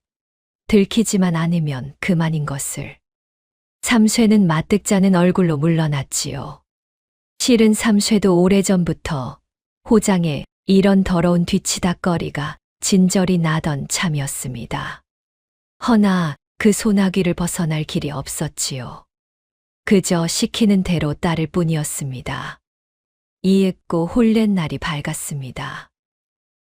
들키지만 않으면 그만인 것을. 삼쇠는 마뜩자는 얼굴로 물러났지요. 실은 삼쇠도 오래전부터 호장에 이런 더러운 뒤치다거리가 진절이 나던 참이었습니다. 허나 그 소나귀를 벗어날 길이 없었지요. 그저 시키는 대로 따를 뿐이었습니다. 이윽고 혼례날이 밝았습니다.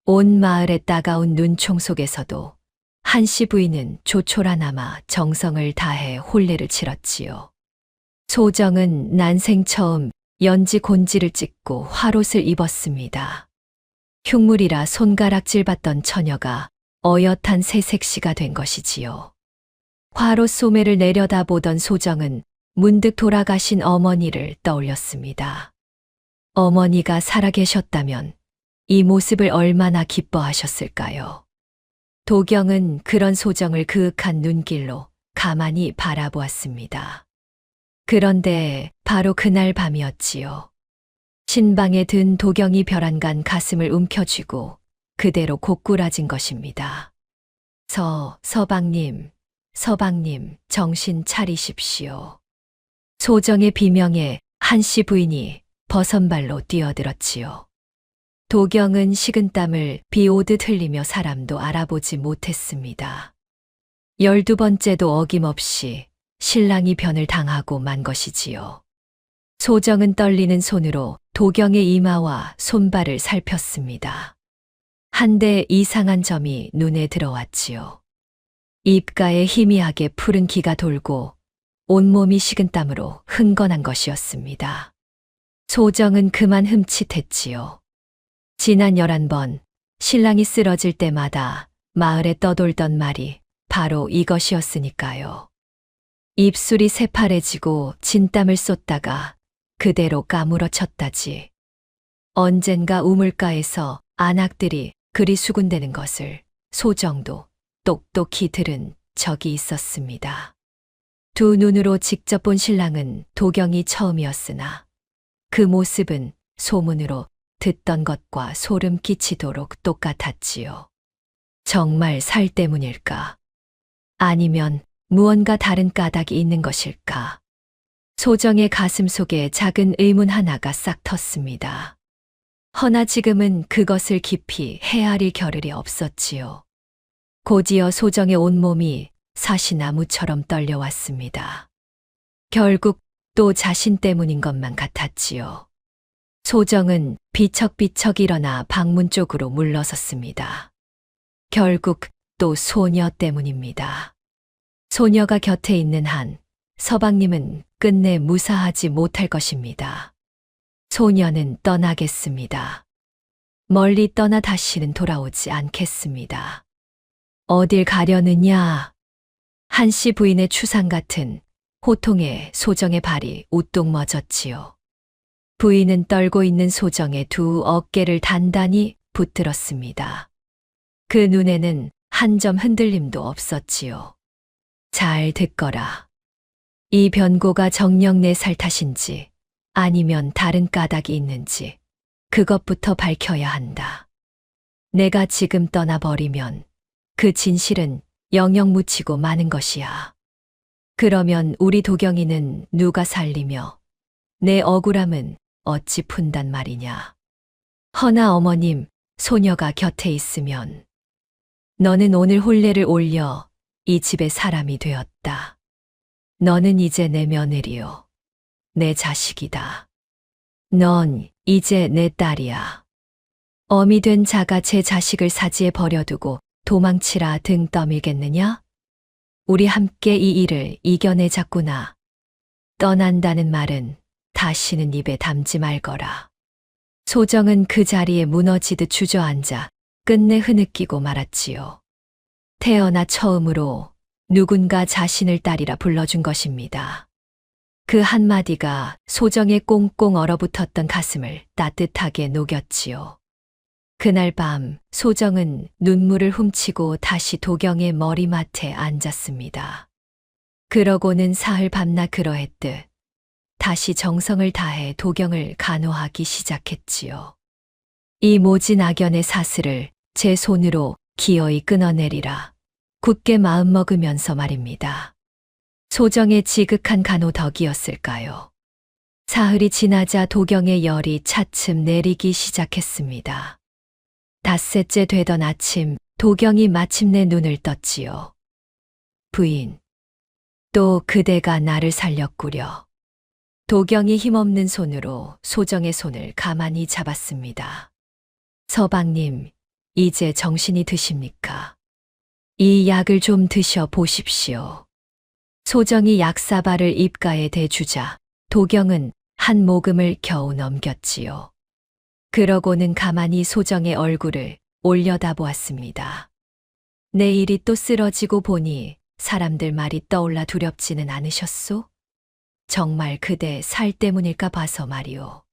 온 마을의 따가운 눈총 속에서도 한씨 부인은 조촐하나마 정성을 다해 혼례를 치렀지요. 소정은 난생 처음 연지 곤지를 찍고 화롯을 입었습니다. 흉물이라 손가락질 받던 처녀가 어엿한 새색시가 된 것이지요. 화롯 소매를 내려다보던 소정은 문득 돌아가신 어머니를 떠올렸습니다. 어머니가 살아계셨다면 이 모습을 얼마나 기뻐하셨을까요? 도경은 그런 소정을 그윽한 눈길로 가만히 바라보았습니다. 그런데 바로 그날 밤이었지요. 신방에 든 도경이 벼란간 가슴을 움켜쥐고 그대로 고꾸라진 것입니다. 서방님, 정신 차리십시오. 소정의 비명에 한씨 부인이 버선발로 뛰어들었지요. 도경은 식은땀을 비 오듯 흘리며 사람도 알아보지 못했습니다. 12번째도 어김없이 신랑이 변을 당하고 만 것이지요. 소정은 떨리는 손으로 도경의 이마와 손발을 살폈습니다. 한데 이상한 점이 눈에 들어왔지요. 입가에 희미하게 푸른 기가 돌고 온몸이 식은땀으로 흥건한 것이었습니다. 소정은 그만 흠칫했지요. 지난 11번 신랑이 쓰러질 때마다 마을에 떠돌던 말이 바로 이것이었으니까요. 입술이 새파래지고 진땀을 쏟다가 그대로 까무러쳤다지. 언젠가 우물가에서 안악들이 그리 수군대는 것을 소정도 똑똑히 들은 적이 있었습니다. 두 눈으로 직접 본 신랑은 도경이 처음이었으나 그 모습은 소문으로 듣던 것과 소름 끼치도록 똑같았지요. 정말 살 때문일까? 아니면 무언가 다른 까닭이 있는 것일까? 소정의 가슴 속에 작은 의문 하나가 싹 텄습니다. 허나 지금은 그것을 깊이 헤아릴 겨를이 없었지요. 곧이어 소정의 온몸이 사시나무처럼 떨려왔습니다. 결국 또 자신 때문인 것만 같았지요. 소정은 비척비척 일어나 방문 쪽으로 물러섰습니다. 결국 또 소녀 때문입니다. 소녀가 곁에 있는 한 서방님은 끝내 무사하지 못할 것입니다. 소녀는 떠나겠습니다. 멀리 떠나 다시는 돌아오지 않겠습니다. 어딜 가려느냐? 한씨 부인의 추상 같은 호통에 소정의 발이 우뚝 멎었지요. 부인은 떨고 있는 소정의 두 어깨를 단단히 붙들었습니다. 그 눈에는 한 점 흔들림도 없었지요. 잘 듣거라. 이 변고가 정녕 내 살 탓인지 아니면 다른 까닭이 있는지 그것부터 밝혀야 한다. 내가 지금 떠나버리면 그 진실은 영영 묻히고 마는 것이야. 그러면 우리 도경이는 누가 살리며 내 억울함은 어찌 푼단 말이냐. 허나 어머님, 소녀가 곁에 있으면 너는 오늘 혼례를 올려 이 집의 사람이 되었다. 너는 이제 내 며느리요. 내 자식이다. 넌 이제 내 딸이야. 어미 된 자가 제 자식을 사지에 버려두고 도망치라 등 떠밀겠느냐? 우리 함께 이 일을 이겨내자꾸나. 떠난다는 말은 다시는 입에 담지 말거라. 소정은 그 자리에 무너지듯 주저앉아 끝내 흐느끼고 말았지요. 태어나 처음으로 누군가 자신을 딸이라 불러준 것입니다. 그 한마디가 소정의 꽁꽁 얼어붙었던 가슴을 따뜻하게 녹였지요. 그날 밤 소정은 눈물을 훔치고 다시 도경의 머리맡에 앉았습니다. 그러고는 사흘 밤낮 그러했듯 다시 정성을 다해 도경을 간호하기 시작했지요. 이 모진 악연의 사슬을 제 손으로 기어이 끊어내리라. 굳게 마음먹으면서 말입니다. 소정의 지극한 간호 덕이었을까요? 사흘이 지나자 도경의 열이 차츰 내리기 시작했습니다. 닷새째 되던 아침 도경이 마침내 눈을 떴지요. 부인, 또 그대가 나를 살렸구려. 도경이 힘없는 손으로 소정의 손을 가만히 잡았습니다. 서방님, 이제 정신이 드십니까? 이 약을 좀 드셔 보십시오. 소정이 약사발을 입가에 대주자 도경은 한 모금을 겨우 넘겼지요. 그러고는 가만히 소정의 얼굴을 올려다보았습니다. 내일이 또 쓰러지고 보니 사람들 말이 떠올라 두렵지는 않으셨소? 정말 그대 살 때문일까 봐서 말이오.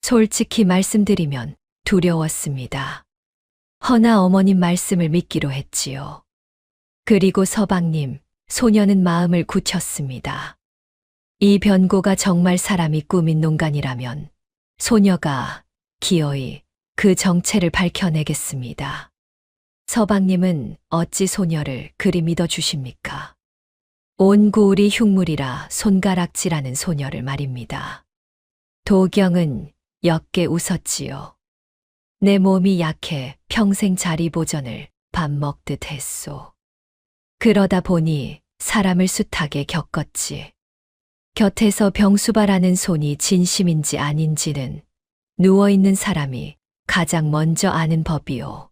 솔직히 말씀드리면 두려웠습니다. 허나 어머님 말씀을 믿기로 했지요. 그리고 서방님, 소녀는 마음을 굳혔습니다. 이 변고가 정말 사람이 꾸민 농간이라면 소녀가 기어이 그 정체를 밝혀내겠습니다. 서방님은 어찌 소녀를 그리 믿어주십니까? 온 고을이 흉물이라 손가락질하는 소녀를 말입니다. 도경은 옅게 웃었지요. 내 몸이 약해 평생 자리보전을 밥 먹듯 했소. 그러다 보니 사람을 숱하게 겪었지. 곁에서 병수발하는 손이 진심인지 아닌지는 누워있는 사람이 가장 먼저 아는 법이오.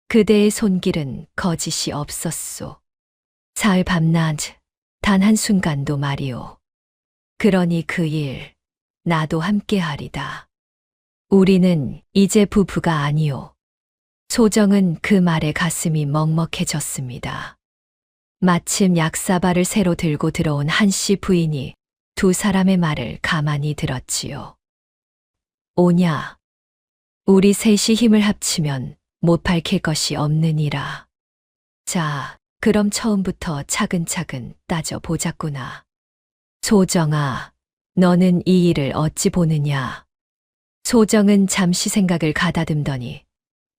그대의 손길은 거짓이 없었소. 사흘 밤낮 단 한순간도 말이오. 그러니 그 일 나도 함께하리다. 우리는 이제 부부가 아니오. 소정은 그 말에 가슴이 먹먹해졌습니다. 마침 약사발을 새로 들고 들어온 한씨 부인이 두 사람의 말을 가만히 들었지요. 오냐, 우리 셋이 힘을 합치면 못 밝힐 것이 없느니라. 자, 그럼 처음부터 차근차근 따져보자꾸나. 소정아, 너는 이 일을 어찌 보느냐? 소정은 잠시 생각을 가다듬더니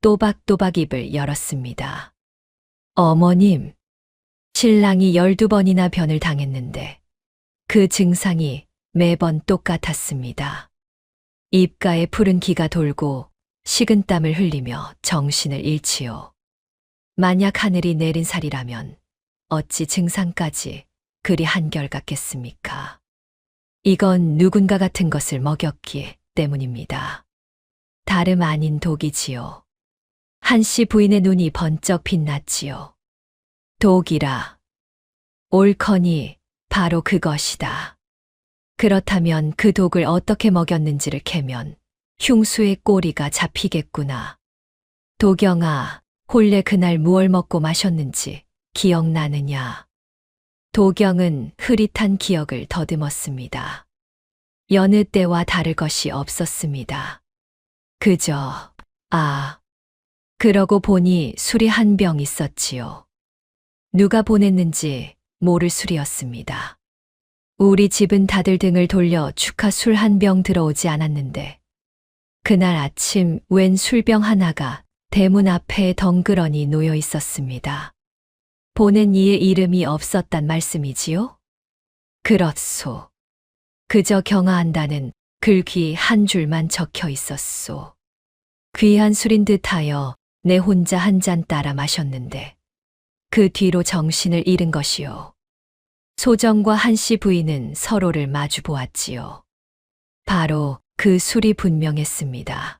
또박또박 입을 열었습니다. 어머님, 신랑이 12번이나 변을 당했는데 그 증상이 매번 똑같았습니다. 입가에 푸른 기가 돌고 식은땀을 흘리며 정신을 잃지요. 만약 하늘이 내린 살이라면 어찌 증상까지 그리 한결같겠습니까? 이건 누군가 같은 것을 먹였기 때문입니다. 다름 아닌 독이지요. 한씨 부인의 눈이 번쩍 빛났지요. 독이라. 옳거니 바로 그것이다. 그렇다면 그 독을 어떻게 먹였는지를 캐면 흉수의 꼬리가 잡히겠구나. 도경아, 본래 그날 무얼 먹고 마셨는지 기억나느냐? 도경은 흐릿한 기억을 더듬었습니다. 여느 때와 다를 것이 없었습니다. 그저, 그러고 보니 술이 한 병 있었지요. 누가 보냈는지 모를 술이었습니다. 우리 집은 다들 등을 돌려 축하 술 한 병 들어오지 않았는데 그날 아침 웬 술병 하나가 대문 앞에 덩그러니 놓여 있었습니다. 보낸 이의 이름이 없었단 말씀이지요? 그렇소. 그저 경아한다는 글귀 한 줄만 적혀 있었소. 귀한 술인 듯하여 내 혼자 한 잔 따라 마셨는데 그 뒤로 정신을 잃은 것이요. 소정과 한씨 부인은 서로를 마주 보았지요. 바로 그 술이 분명했습니다.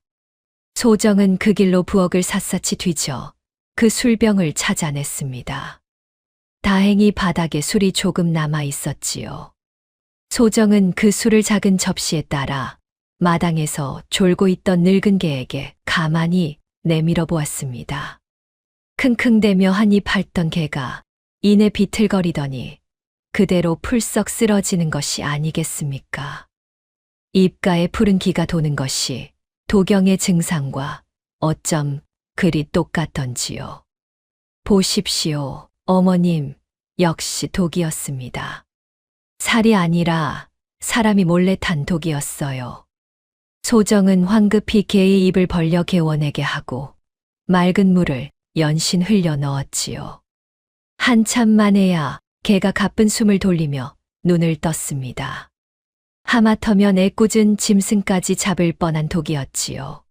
소정은 그 길로 부엌을 샅샅이 뒤져 그 술병을 찾아냈습니다. 다행히 바닥에 술이 조금 남아 있었지요. 소정은 그 술을 작은 접시에 따라 마당에서 졸고 있던 늙은 개에게 가만히 내밀어 보았습니다. 킁킁대며 한입 핥던 개가 이내 비틀거리더니 그대로 풀썩 쓰러지는 것이 아니겠습니까? 입가에 푸른 기가 도는 것이 도경의 증상과 어쩜 그리 똑같던지요. 보십시오, 어머님, 역시 독이었습니다. 살이 아니라 사람이 몰래 탄 독이었어요. 소정은 황급히 개의 입을 벌려 개원하게 하고 맑은 물을 연신 흘려 넣었지요. 한참 만에야 개가 가쁜 숨을 돌리며 눈을 떴습니다. 하마터면 애꿎은 짐승까지 잡을 뻔한 독이었지요.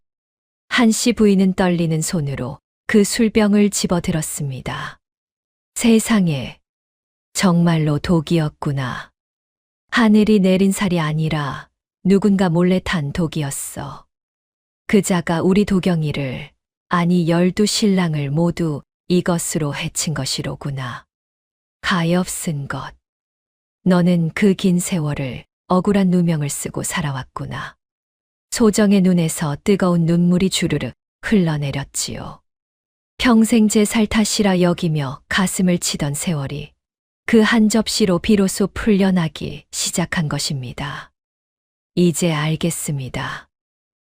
한씨 부인은 떨리는 손으로 그 술병을 집어들었습니다. 세상에, 정말로 독이었구나. 하늘이 내린 살이 아니라 누군가 몰래 탄 독이었어. 그자가 우리 도경이를, 아니 12신랑을 모두 이것으로 해친 것이로구나. 가엾은 것. 너는 그 긴 세월을 억울한 누명을 쓰고 살아왔구나. 소정의 눈에서 뜨거운 눈물이 주르륵 흘러내렸지요. 평생 제 살 탓이라 여기며 가슴을 치던 세월이 그 한 접시로 비로소 풀려나기 시작한 것입니다. 이제 알겠습니다.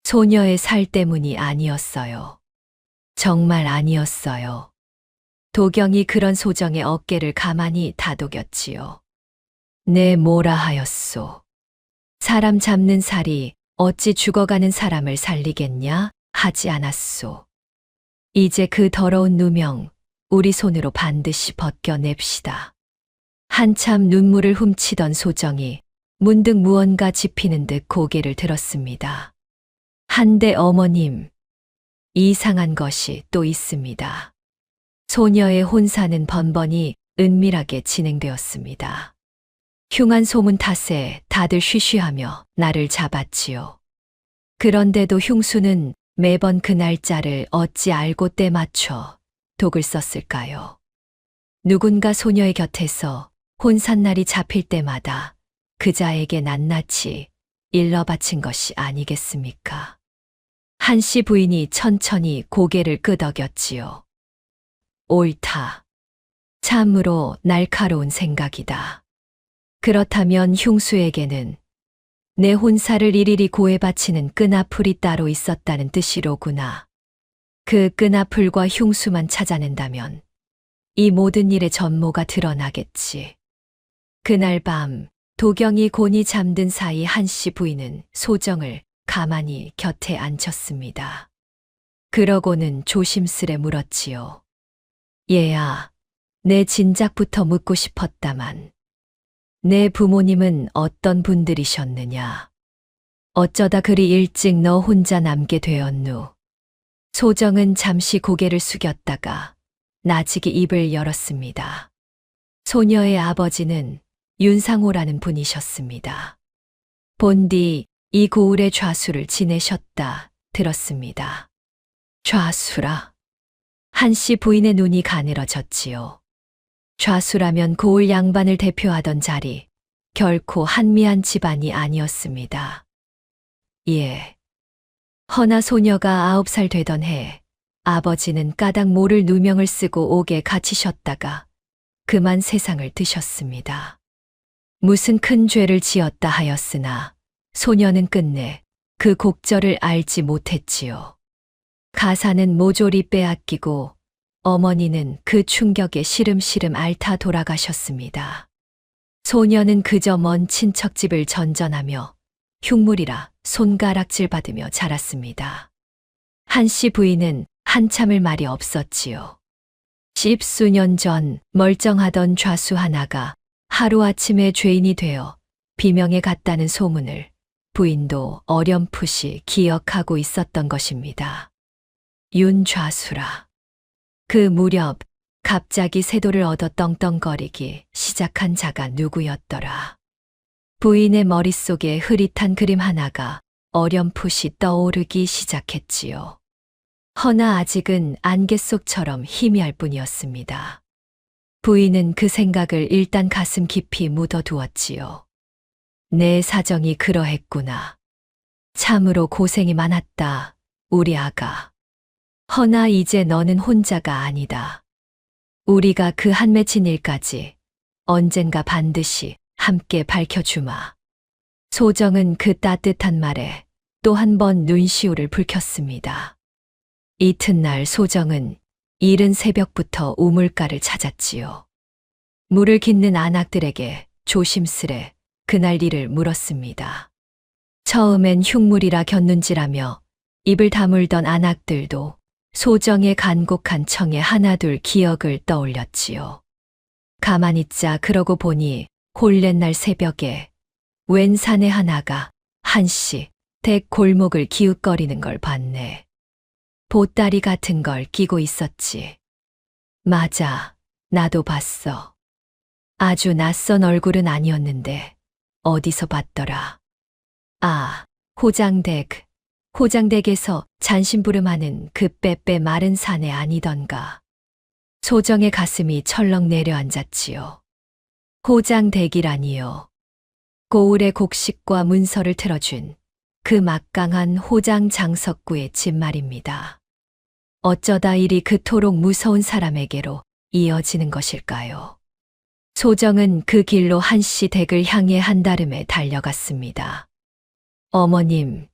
소녀의 살 때문이 아니었어요. 정말 아니었어요. 도경이 그런 소정의 어깨를 가만히 다독였지요. 내 뭐라 하였소. 사람 잡는 살이 어찌 죽어가는 사람을 살리겠냐 하지 않았소. 이제 그 더러운 누명 우리 손으로 반드시 벗겨냅시다. 한참 눈물을 훔치던 소정이 문득 무언가 짚히는 듯 고개를 들었습니다. 한데 어머님, 이상한 것이 또 있습니다. 소녀의 혼사는 번번이 은밀하게 진행되었습니다. 흉한 소문 탓에 다들 쉬쉬하며 나를 잡았지요. 그런데도 흉수는 매번 그 날짜를 어찌 알고 때 맞춰 독을 썼을까요? 누군가 소녀의 곁에서 혼산날이 잡힐 때마다 그자에게 낱낱이 일러 바친 것이 아니겠습니까? 한씨 부인이 천천히 고개를 끄덕였지요. 옳다. 참으로 날카로운 생각이다. 그렇다면 흉수에게는 내 혼사를 일일이 고해 바치는 끈아풀이 따로 있었다는 뜻이로구나. 그 끈아풀과 흉수만 찾아낸다면 이 모든 일의 전모가 드러나겠지. 그날 밤 도경이 곤히 잠든 사이 한씨 부인은 소정을 가만히 곁에 앉혔습니다. 그러고는 조심스레 물었지요. 얘야, 내 진작부터 묻고 싶었다만 내 부모님은 어떤 분들이셨느냐? 어쩌다 그리 일찍 너 혼자 남게 되었누? 소정은 잠시 고개를 숙였다가 나직이 입을 열었습니다. 소녀의 아버지는 윤상호라는 분이셨습니다. 본디 이 고을의 좌수를 지내셨다 들었습니다. 좌수라. 한씨 부인의 눈이 가늘어졌지요. 좌수라면 고을 양반을 대표하던 자리, 결코 한미한 집안이 아니었습니다. 예. 허나 소녀가 9살 되던 해 아버지는 까닭 모를 누명을 쓰고 옥에 갇히셨다가 그만 세상을 드셨습니다. 무슨 큰 죄를 지었다 하였으나 소녀는 끝내 그 곡절을 알지 못했지요. 가사는 모조리 빼앗기고 어머니는 그 충격에 시름시름 앓다 돌아가셨습니다. 소녀는 그저 먼 친척집을 전전하며 흉물이라 손가락질 받으며 자랐습니다. 한씨 부인은 한참을 말이 없었지요. 10수년 전 멀쩡하던 좌수 하나가 하루아침에 죄인이 되어 비명에 갔다는 소문을 부인도 어렴풋이 기억하고 있었던 것입니다. 윤좌수라. 그 무렵 갑자기 세도를 얻어 떵떵거리기 시작한 자가 누구였더라. 부인의 머릿속에 흐릿한 그림 하나가 어렴풋이 떠오르기 시작했지요. 허나 아직은 안개 속처럼 희미할 뿐이었습니다. 부인은 그 생각을 일단 가슴 깊이 묻어두었지요. 내 사정이 그러했구나. 참으로 고생이 많았다, 우리 아가. 허나 이제 너는 혼자가 아니다. 우리가 그 한 맺힌 일까지 언젠가 반드시 함께 밝혀주마. 소정은 그 따뜻한 말에 또 한 번 눈시울을 붉혔습니다. 이튿날 소정은 이른 새벽부터 우물가를 찾았지요. 물을 깃는 안악들에게 조심스레 그날 일을 물었습니다. 처음엔 흉물이라 겼는지라며 입을 다물던 안악들도 소정의 간곡한 청에 하나둘 기억을 떠올렸지요. 가만히 있자 그러고 보니 홀랫날 새벽에 웬 사내 하나가 한시 댁 골목을 기웃거리는 걸 봤네. 보따리 같은 걸 끼고 있었지. 맞아, 나도 봤어. 아주 낯선 얼굴은 아니었는데 어디서 봤더라. 아, 호장댁. 호장댁에서 잔심부름하는 그 빼빼 마른 사내 아니던가. 소정의 가슴이 철렁 내려앉았지요. 호장댁이라니요. 고을의 곡식과 문서를 틀어준 그 막강한 호장 장석구의 집 말입니다. 어쩌다 일이 그토록 무서운 사람에게로 이어지는 것일까요? 소정은 그 길로 한씨 댁을 향해 한달음에 달려갔습니다. 어머님,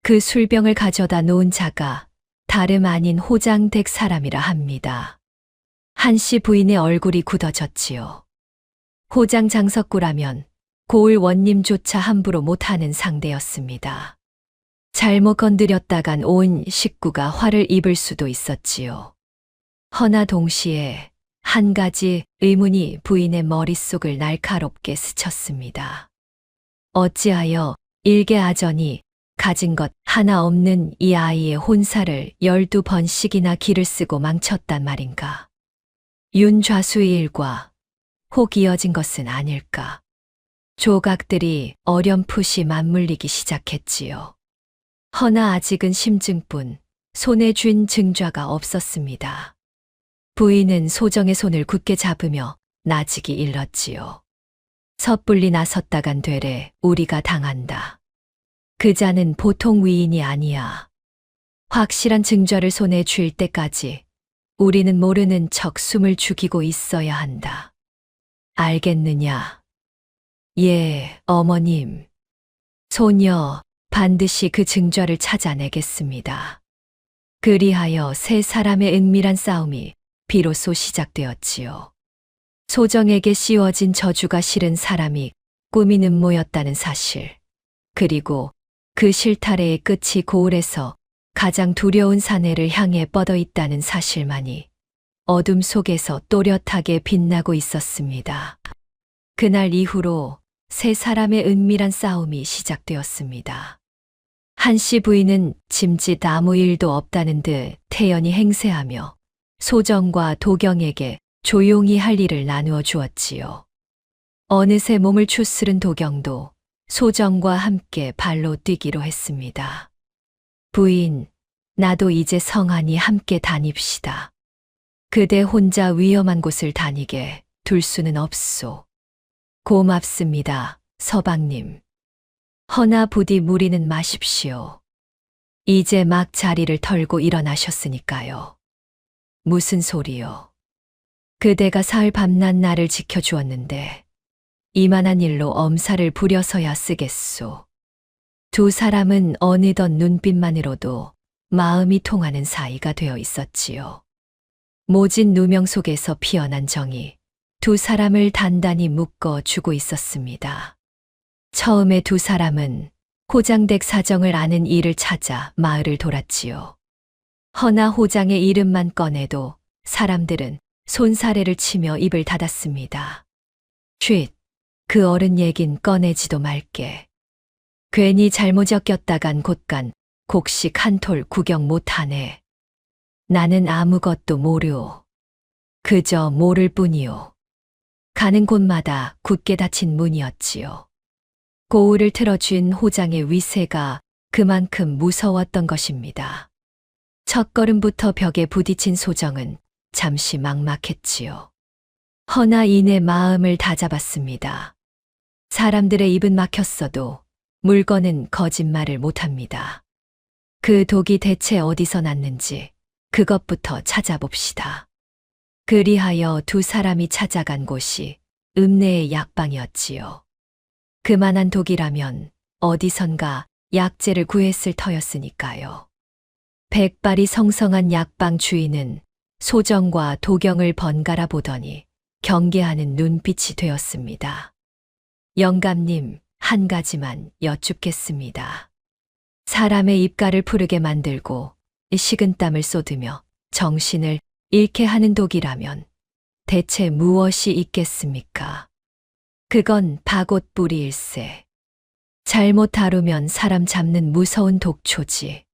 그 술병을 가져다 놓은 자가 다름 아닌 호장댁 사람이라 합니다. 한씨 부인의 얼굴이 굳어졌지요. 호장 장석구라면 고을 원님조차 함부로 못하는 상대였습니다. 잘못 건드렸다간 온 식구가 화를 입을 수도 있었지요. 허나 동시에 한 가지 의문이 부인의 머릿속을 날카롭게 스쳤습니다. 어찌하여 일개 아전이 가진 것 하나 없는 이 아이의 혼사를 12번씩이나 기를 쓰고 망쳤단 말인가. 윤좌수의 일과 혹 이어진 것은 아닐까. 조각들이 어렴풋이 맞물리기 시작했지요. 허나 아직은 심증뿐 손에 쥔 증좌가 없었습니다. 부인은 소정의 손을 굳게 잡으며 나직이 일렀지요. 섣불리 나섰다간 되레 우리가 당한다. 그 자는 보통 위인이 아니야. 확실한 증좌를 손에 쥘 때까지 우리는 모르는 척 숨을 죽이고 있어야 한다. 알겠느냐? 예, 어머님. 소녀 반드시 그 증좌를 찾아내겠습니다. 그리하여 세 사람의 은밀한 싸움이 비로소 시작되었지요. 소정에게 씌워진 저주가 실은 사람이 꾸민 음모였다는 사실, 그리고 그 실타래의 끝이 고을에서 가장 두려운 사내를 향해 뻗어 있다는 사실만이 어둠 속에서 또렷하게 빛나고 있었습니다. 그날 이후로 세 사람의 은밀한 싸움이 시작되었습니다. 한씨 부인은 짐짓 아무 일도 없다는 듯 태연히 행세하며 소정과 도경에게 조용히 할 일을 나누어 주었지요. 어느새 몸을 추스른 도경도 소정과 함께 발로 뛰기로 했습니다. 부인, 나도 이제 성안이 함께 다닙시다. 그대 혼자 위험한 곳을 다니게 둘 수는 없소. 고맙습니다, 서방님. 허나 부디 무리는 마십시오. 이제 막 자리를 털고 일어나셨으니까요. 무슨 소리요? 그대가 사흘 밤낮 나를 지켜주었는데 이만한 일로 엄살을 부려서야 쓰겠소. 두 사람은 어느덧 눈빛만으로도 마음이 통하는 사이가 되어 있었지요. 모진 누명 속에서 피어난 정이 두 사람을 단단히 묶어 주고 있었습니다. 처음에 두 사람은 호장댁 사정을 아는 이를 찾아 마을을 돌았지요. 허나 호장의 이름만 꺼내도 사람들은 손사래를 치며 입을 닫았습니다. 쉿, 그 어른 얘긴 꺼내지도 말게. 괜히 잘못 엮였다간 곧간 곡식 한 톨 구경 못하네. 나는 아무것도 모르오. 그저 모를 뿐이오. 가는 곳마다 굳게 닫힌 문이었지요. 고울을 틀어쥔 호장의 위세가 그만큼 무서웠던 것입니다. 첫걸음부터 벽에 부딪힌 소정은 잠시 막막했지요. 허나 이내 마음을 다잡았습니다. 사람들의 입은 막혔어도 물건은 거짓말을 못합니다. 그 독이 대체 어디서 났는지 그것부터 찾아봅시다. 그리하여 두 사람이 찾아간 곳이 읍내의 약방이었지요. 그만한 독이라면 어디선가 약재를 구했을 터였으니까요. 백발이 성성한 약방 주인은 소정과 도경을 번갈아 보더니 경계하는 눈빛이 되었습니다. 영감님, 한 가지만 여쭙겠습니다. 사람의 입가를 푸르게 만들고 식은땀을 쏟으며 정신을 잃게 하는 독이라면 대체 무엇이 있겠습니까? 그건 박옷뿌리일세. 잘못 다루면 사람 잡는 무서운 독초지.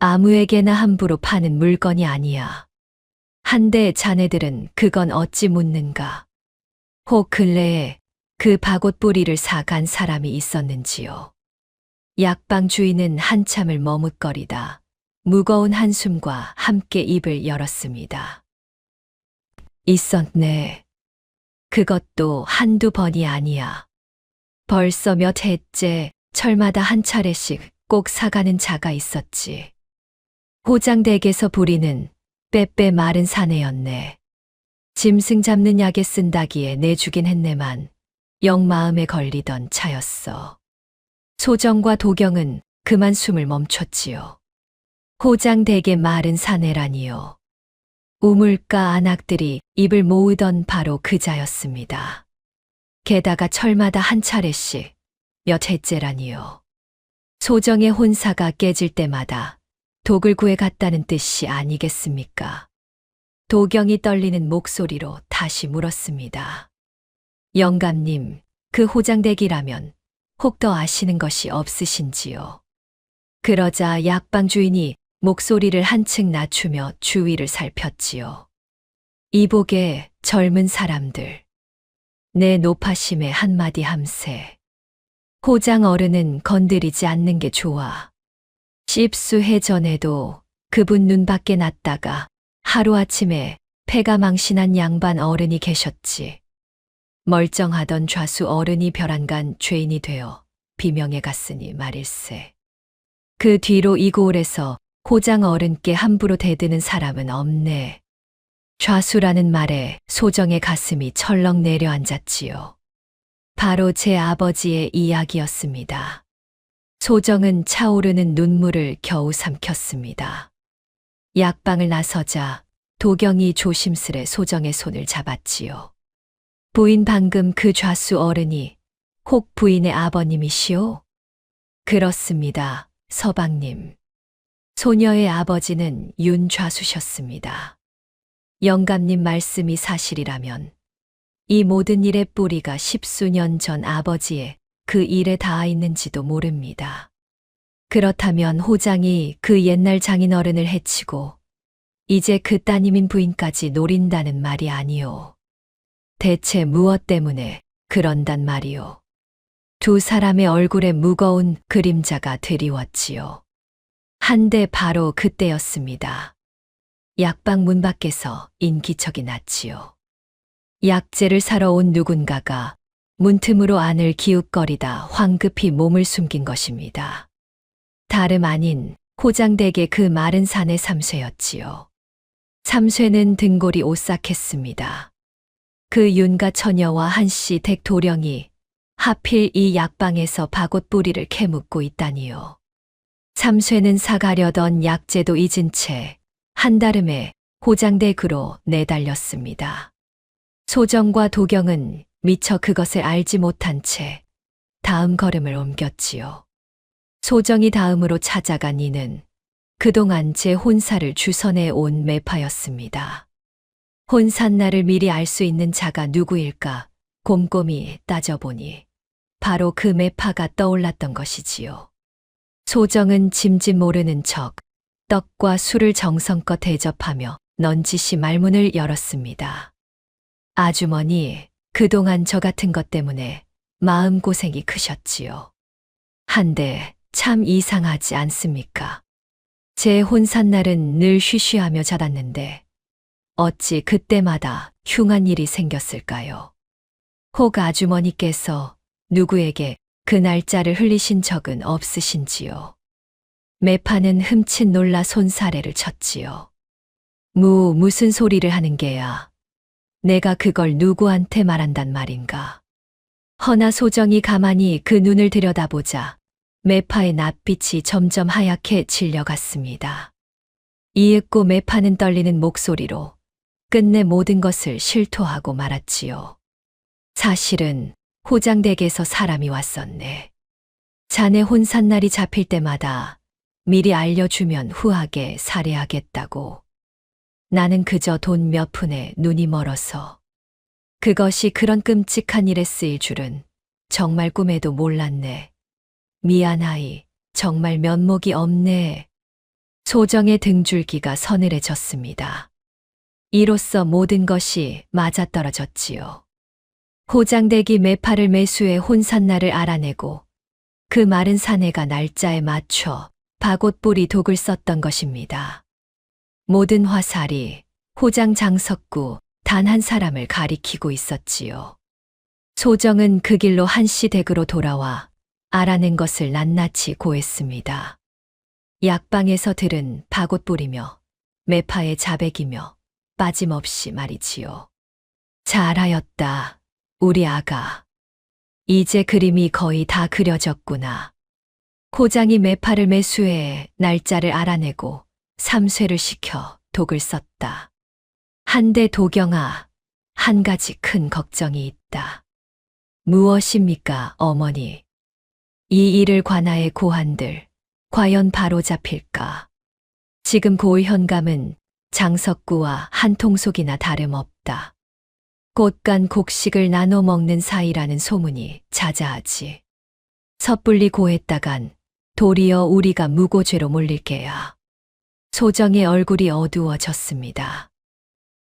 아무에게나 함부로 파는 물건이 아니야. 한데 자네들은 그건 어찌 묻는가? 혹 근래에 그 박옷뿌리를 사간 사람이 있었는지요? 약방 주인은 한참을 머뭇거리다 무거운 한숨과 함께 입을 열었습니다. 있었네. 그것도 한두 번이 아니야. 벌써 몇 해째 철마다 한 차례씩 꼭 사가는 자가 있었지. 호장댁에서 부리는 빼빼 마른 사내였네. 짐승 잡는 약에 쓴다기에 내주긴 했네만 영 마음에 걸리던 차였어. 소정과 도경은 그만 숨을 멈췄지요. 호장댁의 마른 사내라니요. 우물가 안악들이 입을 모으던 바로 그 자였습니다. 게다가 철마다 한 차례씩 몇 해째라니요. 소정의 혼사가 깨질 때마다 독을 구해 갔다는 뜻이 아니겠습니까? 도경이 떨리는 목소리로 다시 물었습니다. 영감님, 그 호장댁이라면 혹 더 아시는 것이 없으신지요? 그러자 약방 주인이 목소리를 한층 낮추며 주위를 살폈지요. 이복의 젊은 사람들. 내 노파심에 한마디 함세. 호장 어른은 건드리지 않는 게 좋아. 씹수해 전에도 그분 눈밖에 났다가 하루아침에 폐가 망신한 양반 어른이 계셨지. 멀쩡하던 좌수 어른이 별안간 죄인이 되어 비명에 갔으니 말일세. 그 뒤로 이 고을에서 호장 어른께 함부로 대드는 사람은 없네. 좌수라는 말에 소정의 가슴이 철렁 내려앉았지요. 바로 제 아버지의 이야기였습니다. 소정은 차오르는 눈물을 겨우 삼켰습니다. 약방을 나서자 도경이 조심스레 소정의 손을 잡았지요. 부인 방금 그 좌수 어른이 혹 부인의 아버님이시오? 그렇습니다, 서방님. 소녀의 아버지는 윤 좌수셨습니다. 영감님 말씀이 사실이라면 이 모든 일의 뿌리가 10수년 전 아버지의 그 일에 닿아 있는지도 모릅니다. 그렇다면 호장이 그 옛날 장인어른을 해치고 이제 그 따님인 부인까지 노린다는 말이 아니오. 대체 무엇 때문에 그런단 말이오. 두 사람의 얼굴에 무거운 그림자가 드리웠지요. 한데 바로 그때였습니다. 약방 문 밖에서 인기척이 났지요. 약재를 사러 온 누군가가 문틈으로 안을 기웃거리다 황급히 몸을 숨긴 것입니다. 다름 아닌 호장댁의 그 마른 산의 삼쇠였지요. 삼쇠는 등골이 오싹했습니다. 그 윤가 처녀와 한씨 댁 도령이 하필 이 약방에서 박옷뿌리를 캐묻고 있다니요. 삼쇠는 사가려던 약재도 잊은 채 한달음에 호장댁으로 내달렸습니다. 소정과 도경은 미처 그것을 알지 못한 채 다음 걸음을 옮겼지요. 소정이 다음으로 찾아간 이는 그동안 제 혼사를 주선해 온 매파였습니다. 혼삿날을 미리 알 수 있는 자가 누구일까 곰곰이 따져보니 바로 그 매파가 떠올랐던 것이지요. 소정은 짐짓 모르는 척 떡과 술을 정성껏 대접하며 넌지시 말문을 열었습니다. 아주머니, 그동안 저 같은 것 때문에 마음고생이 크셨지요. 한데 참 이상하지 않습니까? 제 혼삿날은 늘 쉬쉬하며 자랐는데 어찌 그때마다 흉한 일이 생겼을까요? 혹 아주머니께서 누구에게 그 날짜를 흘리신 적은 없으신지요? 매파는 흠칫 놀라 손사래를 쳤지요. 무슨 소리를 하는 게야. 내가 그걸 누구한테 말한단 말인가. 허나 소정이 가만히 그 눈을 들여다보자 매파의 낯빛이 점점 하얗게 질려갔습니다. 이윽고 매파는 떨리는 목소리로 끝내 모든 것을 실토하고 말았지요. 사실은 호장댁에서 사람이 왔었네. 자네 혼산날이 잡힐 때마다 미리 알려주면 후하게 살해하겠다고. 나는 그저 돈 몇 푼에 눈이 멀어서. 그것이 그런 끔찍한 일에 쓰일 줄은 정말 꿈에도 몰랐네. 미안하이, 정말 면목이 없네. 소정의 등줄기가 서늘해졌습니다. 이로써 모든 것이 맞아떨어졌지요. 호장댁이 매파를 매수해 혼산날을 알아내고 그 마른 사내가 날짜에 맞춰 박옷뿌리 독을 썼던 것입니다. 모든 화살이 호장 장석구 단 한 사람을 가리키고 있었지요. 소정은 그 길로 한시 댁으로 돌아와 알아낸 것을 낱낱이 고했습니다. 약방에서 들은 박옷뿌리며 매파의 자백이며 빠짐없이 말이지요. 잘하였다, 우리 아가. 이제 그림이 거의 다 그려졌구나. 호장이 매파를 매수해 날짜를 알아내고 삼쇠를 시켜 독을 썼다. 한데 도경아, 한 가지 큰 걱정이 있다. 무엇입니까, 어머니? 이 일을 관하에 고한들 과연 바로 잡힐까? 지금 고을 현감은 장석구와 한 통속이나 다름없다. 꽃간 곡식을 나눠 먹는 사이라는 소문이 자자하지. 섣불리 고했다간 도리어 우리가 무고죄로 몰릴 게야. 소정의 얼굴이 어두워졌습니다.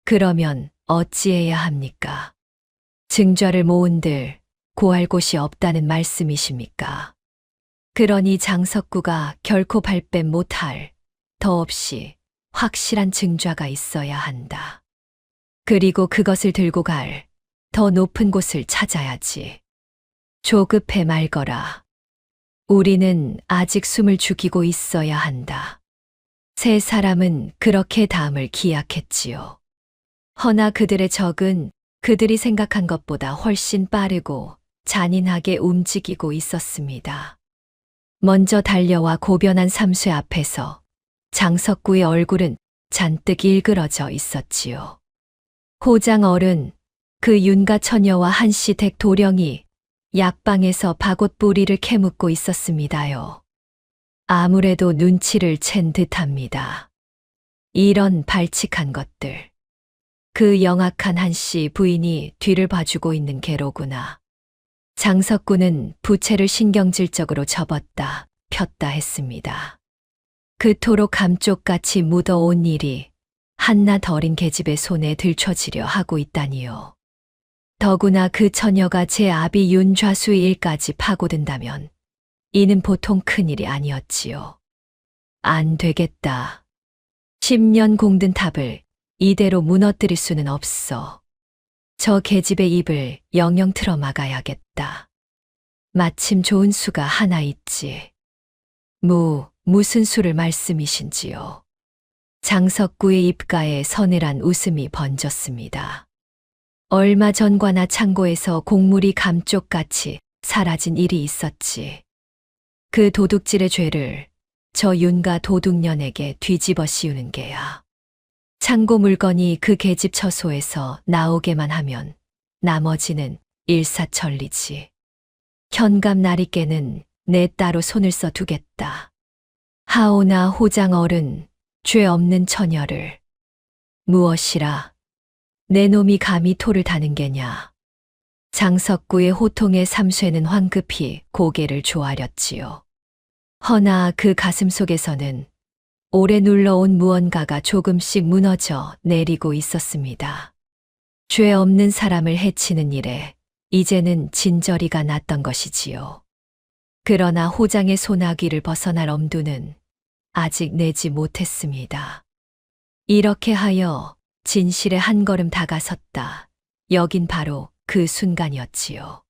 그러면 어찌해야 합니까? 증좌를 모은들 고할 곳이 없다는 말씀이십니까? 그러니 장석구가 결코 발뺌 못할 더없이 확실한 증좌가 있어야 한다. 그리고 그것을 들고 갈 더 높은 곳을 찾아야지. 조급해 말거라. 우리는 아직 숨을 죽이고 있어야 한다. 세 사람은 그렇게 다음을 기약했지요. 허나 그들의 적은 그들이 생각한 것보다 훨씬 빠르고 잔인하게 움직이고 있었습니다. 먼저 달려와 고변한 삼쇠 앞에서 장석구의 얼굴은 잔뜩 일그러져 있었지요. 호장 어른, 그 윤가 처녀와 한시 댁 도령이 약방에서 박옷뿌리를 캐묻고 있었습니다요. 아무래도 눈치를 챈 듯합니다. 이런 발칙한 것들. 그 영악한 한씨 부인이 뒤를 봐주고 있는 게로구나. 장석구는 부채를 신경질적으로 접었다 폈다 했습니다. 그토록 감쪽같이 묻어온 일이 한낱 어린 계집의 손에 들춰지려 하고 있다니요. 더구나 그 처녀가 제 아비 윤좌수의 일까지 파고든다면 이는 보통 큰일이 아니었지요. 안 되겠다. 10년 공든 탑을 이대로 무너뜨릴 수는 없어. 저 계집의 입을 영영 틀어 막아야겠다. 마침 좋은 수가 하나 있지. 무슨 수를 말씀이신지요? 장석구의 입가에 서늘한 웃음이 번졌습니다. 얼마 전과나 창고에서 곡물이 감쪽같이 사라진 일이 있었지. 그 도둑질의 죄를 저 윤가 도둑년에게 뒤집어 씌우는 게야. 창고 물건이 그 계집 처소에서 나오게만 하면 나머지는 일사천리지. 현감 나리께는 내 따로 손을 써 두겠다. 하오나 호장 어른, 죄 없는 처녀를. 무엇이라? 내 놈이 감히 토를 다는 게냐. 장석구의 호통에 삼쇠는 황급히 고개를 조아렸지요. 허나 그 가슴 속에서는 오래 눌러온 무언가가 조금씩 무너져 내리고 있었습니다. 죄 없는 사람을 해치는 일에 이제는 진저리가 났던 것이지요. 그러나 호장의 소나기를 벗어날 엄두는 아직 내지 못했습니다. 이렇게 하여 진실에 한 걸음 다가섰다. 여긴 바로 그 순간이었지요.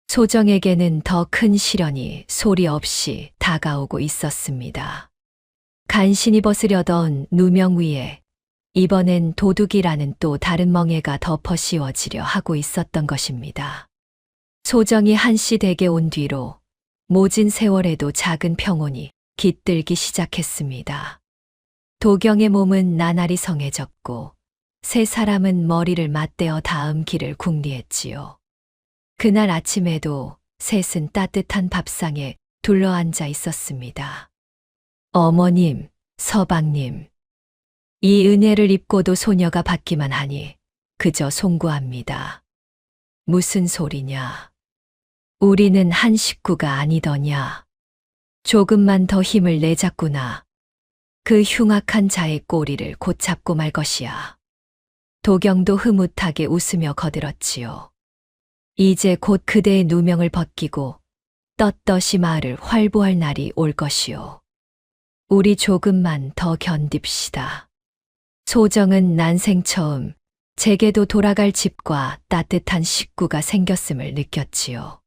소정에게는 더 큰 시련이 소리 없이 다가오고 있었습니다. 간신히 벗으려던 누명 위에 이번엔 도둑이라는 또 다른 멍해가 덮어 씌워지려 하고 있었던 것입니다. 소정이 한시 댁에 온 뒤로 모진 세월에도 작은 평온이 깃들기 시작했습니다. 도경의 몸은 나날이 성해졌고 세 사람은 머리를 맞대어 다음 길을 궁리했지요. 그날 아침에도 셋은 따뜻한 밥상에 둘러앉아 있었습니다. 어머님, 서방님, 이 은혜를 입고도 소녀가 받기만 하니 그저 송구합니다. 무슨 소리냐? 우리는 한 식구가 아니더냐? 조금만 더 힘을 내자꾸나. 그 흉악한 자의 꼬리를 곧 잡고 말 것이야. 도경도 흐뭇하게 웃으며 거들었지요. 이제 곧 그대의 누명을 벗기고 떳떳이 마을을 활보할 날이 올 것이오. 우리 조금만 더 견딥시다. 소정은 난생 처음 제게도 돌아갈 집과 따뜻한 식구가 생겼음을 느꼈지요.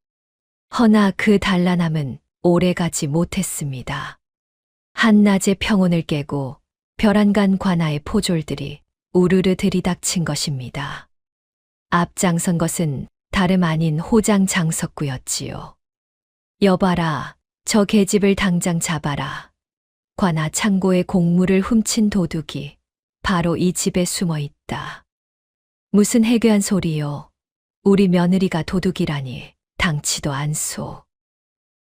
허나 그 단란함은 오래가지 못했습니다. 한낮의 평온을 깨고 벼란간 관아의 포졸들이 우르르 들이닥친 것입니다. 앞장선 것은 다름 아닌 호장 장석구였지요. 여봐라, 저 계집을 당장 잡아라. 관아 창고의 곡물을 훔친 도둑이 바로 이 집에 숨어 있다. 무슨 해괴한 소리요. 우리 며느리가 도둑이라니 당치도 않소.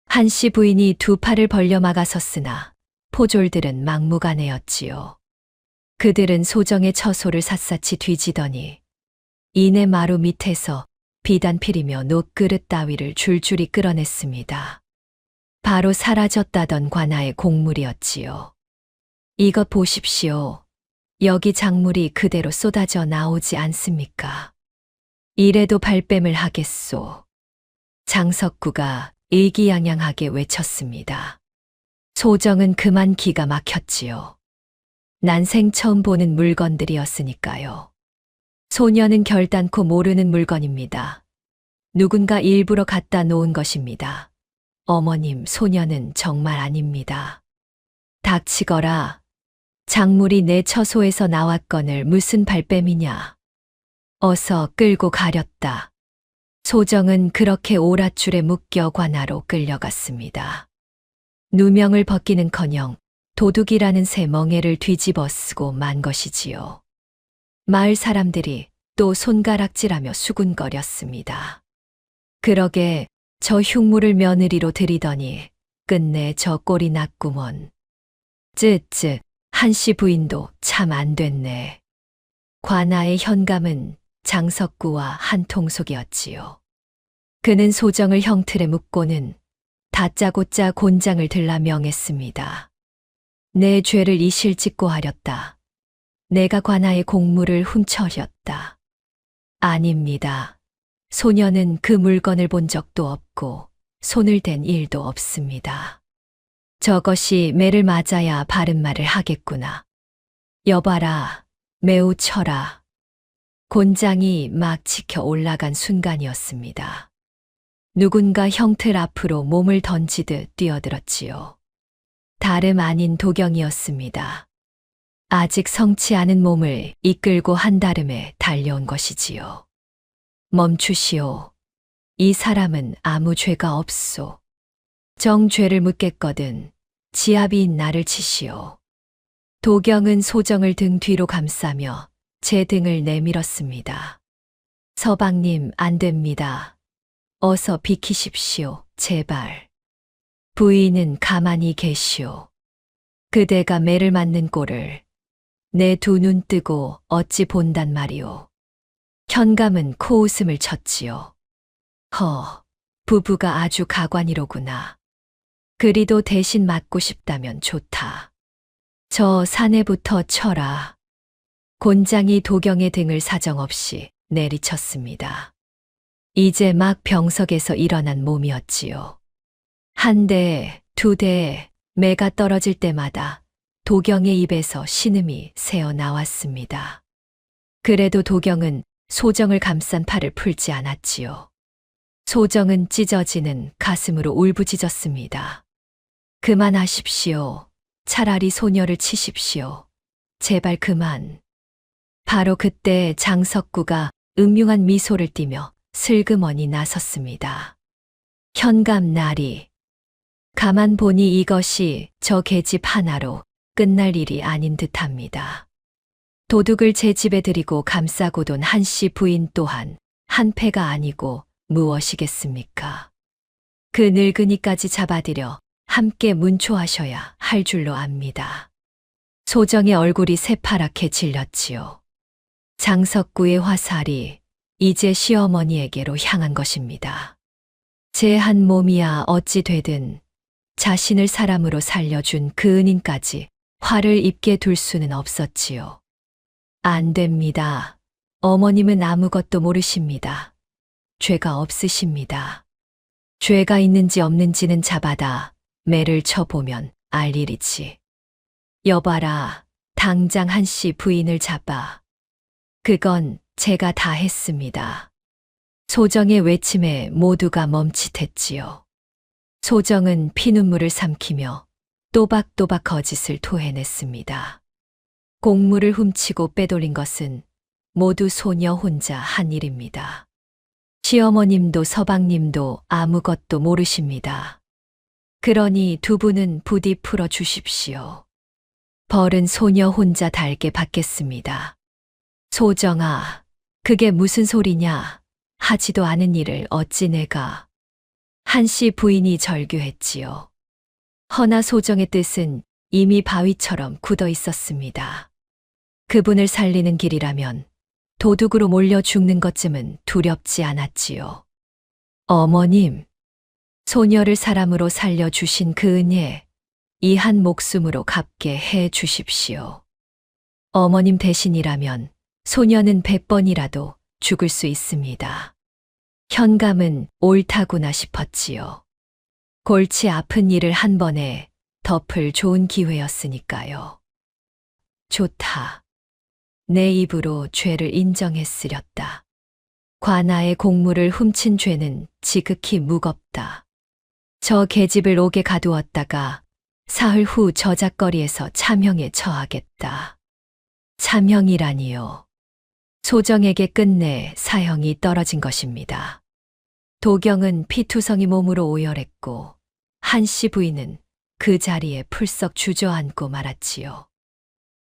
한씨 부인이 두 팔을 벌려 막아섰으나 포졸들은 막무가내였지요. 그들은 소정의 처소를 샅샅이 뒤지더니 이내 마루 밑에서 비단필이며 녹그릇 따위를 줄줄이 끌어냈습니다. 바로 사라졌다던 관아의 곡물이었지요. 이것 보십시오. 여기 작물이 그대로 쏟아져 나오지 않습니까? 이래도 발뺌을 하겠소. 장석구가 의기양양하게 외쳤습니다. 소정은 그만 기가 막혔지요. 난생 처음 보는 물건들이었으니까요. 소녀는 결단코 모르는 물건입니다. 누군가 일부러 갖다 놓은 것입니다. 어머님, 소녀는 정말 아닙니다. 닥치거라. 작물이 내 처소에서 나왔거늘 무슨 발뺌이냐. 어서 끌고 가렸다. 소정은 그렇게 오랏줄에 묶여 관아로 끌려갔습니다. 누명을 벗기는커녕 도둑이라는 새 멍에를 뒤집어 쓰고 만 것이지요. 마을 사람들이 또 손가락질하며 수군거렸습니다. 그러게 저 흉물을 며느리로 들이더니 끝내 저 꼴이 났구먼. 쯔쯔, 한씨 부인도 참 안 됐네. 관아의 현감은 장석구와 한통속이었지요. 그는 소정을 형틀에 묶고는 다짜고짜 곤장을 들라 명했습니다. 내 죄를 이실직고 하렸다. 내가 관아의 곡물을 훔쳐렸다. 아닙니다. 소녀는 그 물건을 본 적도 없고 손을 댄 일도 없습니다. 저것이 매를 맞아야 바른 말을 하겠구나. 여봐라, 매우 쳐라. 곤장이 막 치켜 올라간 순간이었습니다. 누군가 형틀 앞으로 몸을 던지듯 뛰어들었지요. 다름 아닌 도경이었습니다. 아직 성치 않은 몸을 이끌고 한다름에 달려온 것이지요. 멈추시오. 이 사람은 아무 죄가 없소. 정죄를 묻겠거든 지압이 나를 치시오. 도경은 소정을 등 뒤로 감싸며 제 등을 내밀었습니다. 서방님, 안 됩니다. 어서 비키십시오, 제발. 부인은 가만히 계시오. 그대가 매를 맞는 꼴을 내 두 눈 뜨고 어찌 본단 말이오. 현감은 코웃음을 쳤지요. 부부가 아주 가관이로구나. 그리도 대신 맞고 싶다면 좋다. 저 사내부터 쳐라. 곤장이 도경의 등을 사정없이 내리쳤습니다. 이제 막 병석에서 일어난 몸이었지요. 한 대, 두 대, 매가 떨어질 때마다 도경의 입에서 신음이 새어 나왔습니다. 그래도 도경은 소정을 감싼 팔을 풀지 않았지요. 소정은 찢어지는 가슴으로 울부짖었습니다. 그만하십시오. 차라리 소녀를 치십시오. 제발 그만. 바로 그때 장석구가 음흉한 미소를 띠며 슬그머니 나섰습니다. 현감 나리. 가만 보니 이것이 저 계집 하나로 끝날 일이 아닌 듯합니다. 도둑을 제 집에 들이고 감싸고 돈 한씨 부인 또한 한패가 아니고 무엇이겠습니까? 그 늙은이까지 잡아들여 함께 문초하셔야 할 줄로 압니다. 소정의 얼굴이 새파랗게 질렸지요. 장석구의 화살이 이제 시어머니에게로 향한 것입니다. 제 한 몸이야 어찌 되든 자신을 사람으로 살려준 그 은인까지 화를 입게 둘 수는 없었지요. 안 됩니다. 어머님은 아무것도 모르십니다. 죄가 없으십니다. 죄가 있는지 없는지는 잡아다 매를 쳐보면 알 일이지. 여봐라, 당장 한씨 부인을 잡아. 그건 제가 다 했습니다. 소정의 외침에 모두가 멈칫했지요. 소정은 피눈물을 삼키며 또박또박 거짓을 토해냈습니다. 곡물을 훔치고 빼돌린 것은 모두 소녀 혼자 한 일입니다. 시어머님도 서방님도 아무것도 모르십니다. 그러니 두 분은 부디 풀어 주십시오. 벌은 소녀 혼자 달게 받겠습니다. 소정아, 그게 무슨 소리냐? 하지도 않은 일을 어찌 내가. 한씨 부인이 절규했지요. 허나 소정의 뜻은 이미 바위처럼 굳어 있었습니다. 그분을 살리는 길이라면 도둑으로 몰려 죽는 것쯤은 두렵지 않았지요. 어머님, 소녀를 사람으로 살려주신 그 은혜, 이 한 목숨으로 갚게 해 주십시오. 어머님 대신이라면 소녀는 100번이라도 죽을 수 있습니다. 현감은 옳다구나 싶었지요. 골치 아픈 일을 한 번에 덮을 좋은 기회였으니까요. 좋다. 내 입으로 죄를 인정했으렸다. 관아의 곡물을 훔친 죄는 지극히 무겁다. 저 계집을 옥에 가두었다가 사흘 후 저작거리에서 참형에 처하겠다. 참형이라니요. 소정에게 끝내 사형이 떨어진 것입니다. 도경은 피투성이 몸으로 오열했고 한씨 부인은 그 자리에 풀썩 주저앉고 말았지요.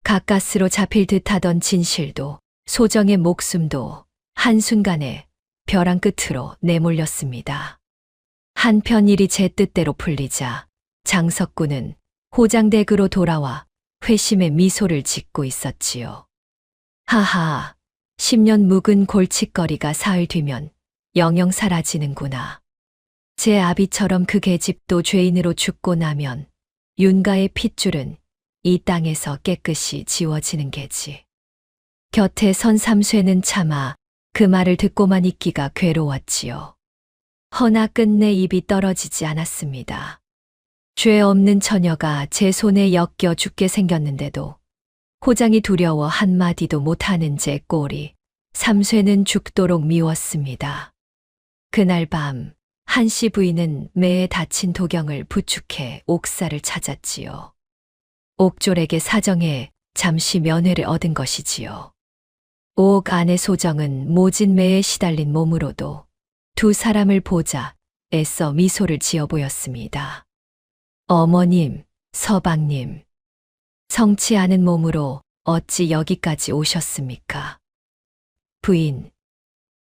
가까스로 잡힐 듯하던 진실도 소정의 목숨도 한순간에 벼랑 끝으로 내몰렸습니다. 한편 일이 제 뜻대로 풀리자 장석구는 호장댁으로 돌아와 회심의 미소를 짓고 있었지요. 하하, 10년 묵은 골칫거리가 사흘 뒤면 영영 사라지는구나. 제 아비처럼 그 계집도 죄인으로 죽고 나면 윤가의 핏줄은 이 땅에서 깨끗이 지워지는 게지. 곁에 선 삼쇠는 차마 그 말을 듣고만 있기가 괴로웠지요. 허나 끝내 입이 떨어지지 않았습니다. 죄 없는 처녀가 제 손에 엮여 죽게 생겼는데도 호장이 두려워 한마디도 못하는 제 꼴이 삼쇠는 죽도록 미웠습니다. 그날 밤 한씨 부인은 매에 다친 도경을 부축해 옥사를 찾았지요. 옥졸에게 사정해 잠시 면회를 얻은 것이지요. 옥 안의 소정은 모진 매에 시달린 몸으로도 두 사람을 보자 애써 미소를 지어 보였습니다. 어머님, 서방님, 성치 않은 몸으로 어찌 여기까지 오셨습니까? 부인,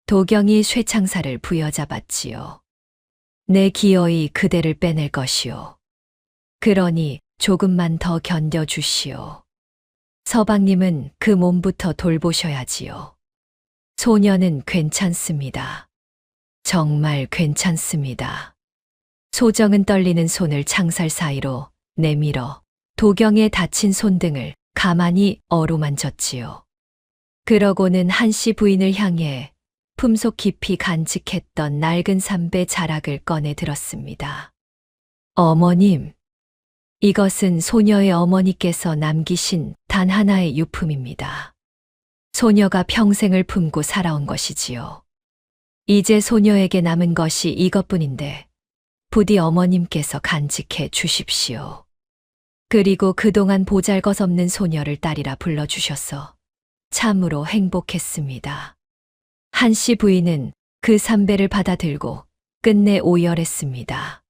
도경이 쇠창살을 부여잡았지요. 내 기어이 그대를 빼낼 것이오. 그러니 조금만 더 견뎌주시오. 서방님은 그 몸부터 돌보셔야지요. 소녀는 괜찮습니다. 정말 괜찮습니다. 소정은 떨리는 손을 창살 사이로 내밀어 도경의 다친 손등을 가만히 어루만졌지요. 그러고는 한씨 부인을 향해 품속 깊이 간직했던 낡은 삼배 자락을 꺼내 들었습니다. 어머님, 이것은 소녀의 어머니께서 남기신 단 하나의 유품입니다. 소녀가 평생을 품고 살아온 것이지요. 이제 소녀에게 남은 것이 이것뿐인데 부디 어머님께서 간직해 주십시오. 그리고 그동안 보잘것없는 소녀를 딸이라 불러주셔서 참으로 행복했습니다. 한씨 부인은 그 삼배를 받아들고 끝내 오열했습니다.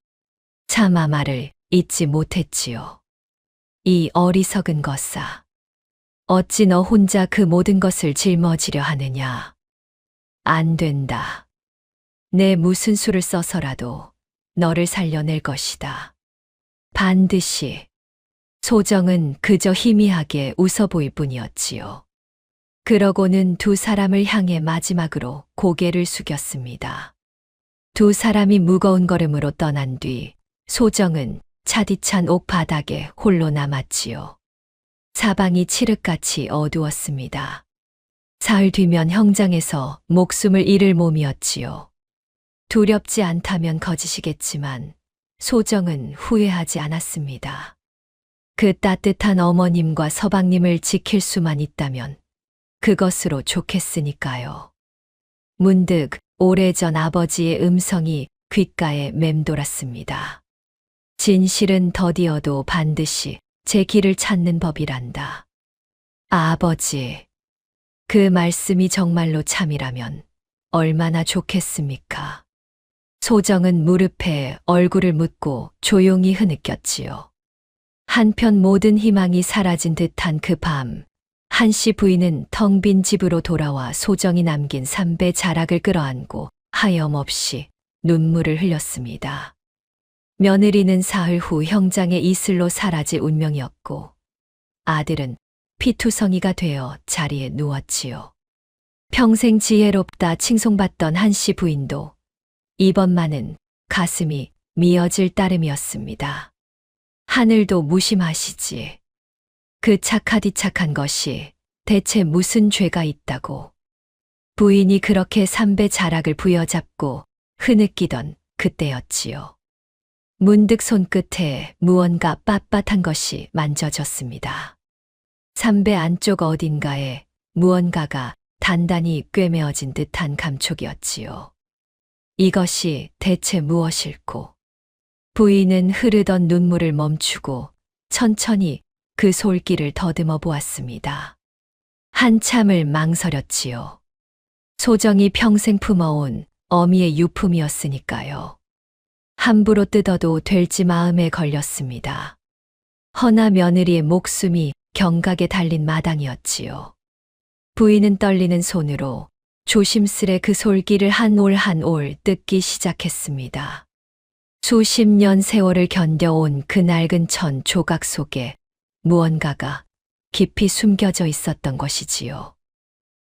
차마 말을 잊지 못했지요. 이 어리석은 것아. 어찌 너 혼자 그 모든 것을 짊어지려 하느냐. 안 된다. 내 무슨 수를 써서라도 너를 살려낼 것이다. 반드시. 소정은 그저 희미하게 웃어 보일 뿐이었지요. 그러고는 두 사람을 향해 마지막으로 고개를 숙였습니다. 두 사람이 무거운 걸음으로 떠난 뒤 소정은 차디찬 옥 바닥에 홀로 남았지요. 사방이 칠흑같이 어두웠습니다. 사흘 뒤면 형장에서 목숨을 잃을 몸이었지요. 두렵지 않다면 거짓이겠지만 소정은 후회하지 않았습니다. 그 따뜻한 어머님과 서방님을 지킬 수만 있다면 그것으로 좋겠으니까요. 문득 오래전 아버지의 음성이 귓가에 맴돌았습니다. 진실은 더디어도 반드시 제 길을 찾는 법이란다. 아버지, 그 말씀이 정말로 참이라면 얼마나 좋겠습니까? 소정은 무릎에 얼굴을 묻고 조용히 흐느꼈지요. 한편 모든 희망이 사라진 듯한 그 밤, 한씨 부인은 텅 빈 집으로 돌아와 소정이 남긴 삼배 자락을 끌어안고 하염없이 눈물을 흘렸습니다. 며느리는 사흘 후 형장의 이슬로 사라질 운명이었고 아들은 피투성이가 되어 자리에 누웠지요. 평생 지혜롭다 칭송받던 한씨 부인도 이번만은 가슴이 미어질 따름이었습니다. 하늘도 무심하시지. 그 착하디착한 것이 대체 무슨 죄가 있다고. 부인이 그렇게 삼배 자락을 부여잡고 흐느끼던 그때였지요. 문득 손끝에 무언가 빳빳한 것이 만져졌습니다. 삼배 안쪽 어딘가에 무언가가 단단히 꿰매어진 듯한 감촉이었지요. 이것이 대체 무엇일꼬? 부인은 흐르던 눈물을 멈추고 천천히 그 솔길을 더듬어 보았습니다. 한참을 망설였지요. 소정이 평생 품어온 어미의 유품이었으니까요. 함부로 뜯어도 될지 마음에 걸렸습니다. 허나 며느리의 목숨이 경각에 달린 마당이었지요. 부인은 떨리는 손으로 조심스레 그 솔길을 한 올 한 올 뜯기 시작했습니다. 수십 년 세월을 견뎌온 그 낡은 천 조각 속에 무언가가 깊이 숨겨져 있었던 것이지요.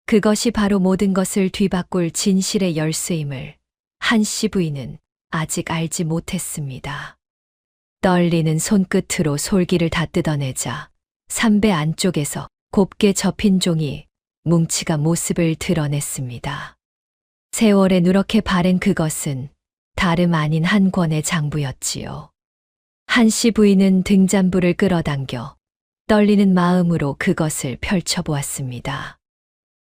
그것이 바로 모든 것을 뒤바꿀 진실의 열쇠임을 한씨 부인은 아직 알지 못했습니다. 떨리는 손끝으로 솔기를 다 뜯어내자 삼배 안쪽에서 곱게 접힌 종이 뭉치가 모습을 드러냈습니다. 세월에 누렇게 바랜 그것은 다름 아닌 한 권의 장부였지요. 한씨 부인은 등잔부를 끌어당겨 떨리는 마음으로 그것을 펼쳐보았습니다.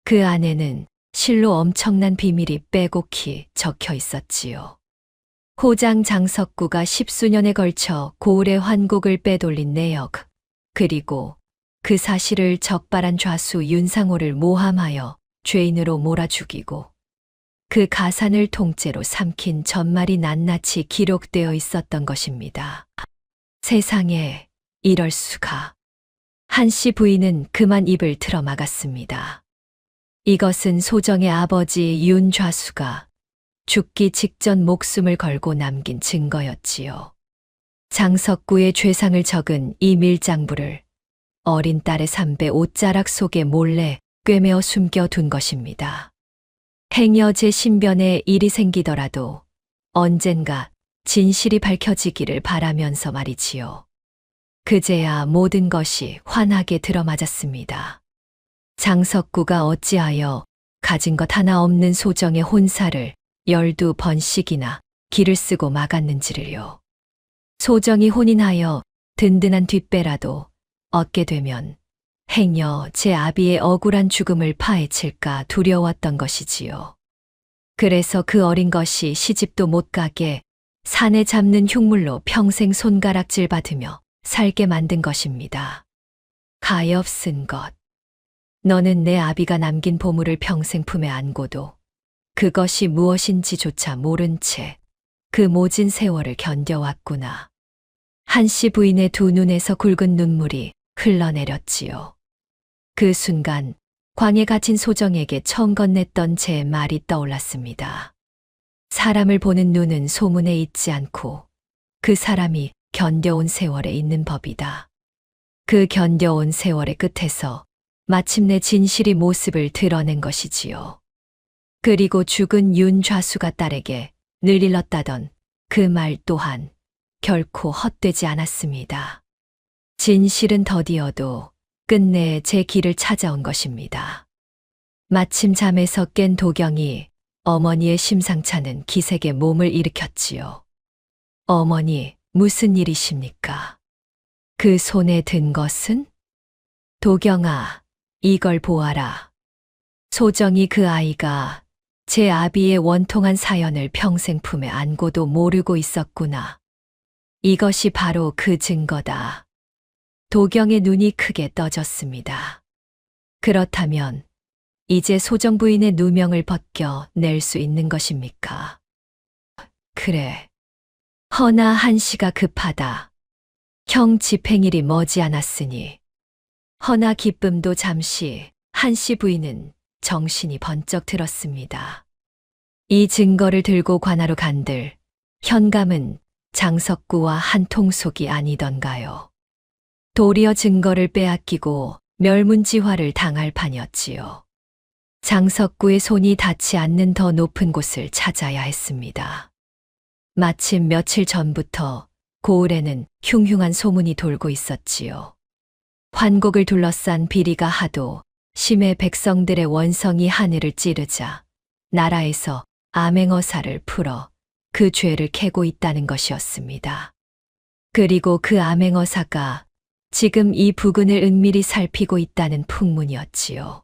그 안에는 실로 엄청난 비밀이 빼곡히 적혀 있었지요. 호장 장석구가 10수년에 걸쳐 고을의 환곡을 빼돌린 내역, 그리고 그 사실을 적발한 좌수 윤상호를 모함하여 죄인으로 몰아 죽이고 그 가산을 통째로 삼킨 전말이 낱낱이 기록되어 있었던 것입니다. 세상에 이럴 수가. 한씨 부인은 그만 입을 틀어 막았습니다. 이것은 소정의 아버지 윤 좌수가 죽기 직전 목숨을 걸고 남긴 증거였지요. 장석구의 죄상을 적은 이 밀장부를 어린 딸의 삼배 옷자락 속에 몰래 꿰매어 숨겨둔 것입니다. 행여 제 신변에 일이 생기더라도 언젠가 진실이 밝혀지기를 바라면서 말이지요. 그제야 모든 것이 환하게 들어맞았습니다. 장석구가 어찌하여 가진 것 하나 없는 소정의 혼사를 12번씩이나 길을 쓰고 막았는지를요. 소정이 혼인하여 든든한 뒷배라도 얻게 되면 행여 제 아비의 억울한 죽음을 파헤칠까 두려웠던 것이지요. 그래서 그 어린 것이 시집도 못 가게 산에 잡는 흉물로 평생 손가락질 받으며 살게 만든 것입니다. 가엾은 것. 너는 내 아비가 남긴 보물을 평생 품에 안고도 그것이 무엇인지조차 모른 채 그 모진 세월을 견뎌왔구나. 한씨 부인의 두 눈에서 굵은 눈물이 흘러내렸지요. 그 순간 광에 갇힌 소정에게 처음 건넸던 제 말이 떠올랐습니다. 사람을 보는 눈은 소문에 있지 않고 그 사람이 견뎌온 세월에 있는 법이다. 그 견뎌온 세월의 끝에서 마침내 진실이 모습을 드러낸 것이지요. 그리고 죽은 윤 좌수가 딸에게 늘 일렀다던 그 말 또한 결코 헛되지 않았습니다. 진실은 더디어도 끝내 제 길을 찾아온 것입니다. 마침 잠에서 깬 도경이 어머니의 심상찮은 기색에 몸을 일으켰지요. 어머니, 무슨 일이십니까? 그 손에 든 것은? 도경아, 이걸 보아라. 소정이 그 아이가 제 아비의 원통한 사연을 평생 품에 안고도 모르고 있었구나. 이것이 바로 그 증거다. 도경의 눈이 크게 떠졌습니다. 그렇다면 이제 소정 부인의 누명을 벗겨 낼 수 있는 것입니까? 그래. 허나 한시가 급하다. 형 집행일이 머지않았으니. 허나 기쁨도 잠시 한씨 부인은 정신이 번쩍 들었습니다. 이 증거를 들고 관하로 간들 현감은 장석구와 한 통속이 아니던가요. 도리어 증거를 빼앗기고 멸문지화를 당할 판이었지요. 장석구의 손이 닿지 않는 더 높은 곳을 찾아야 했습니다. 마침 며칠 전부터 고을에는 흉흉한 소문이 돌고 있었지요. 환곡을 둘러싼 비리가 하도 심해 백성들의 원성이 하늘을 찌르자 나라에서 암행어사를 풀어 그 죄를 캐고 있다는 것이었습니다. 그리고 그 암행어사가 지금 이 부근을 은밀히 살피고 있다는 풍문이었지요.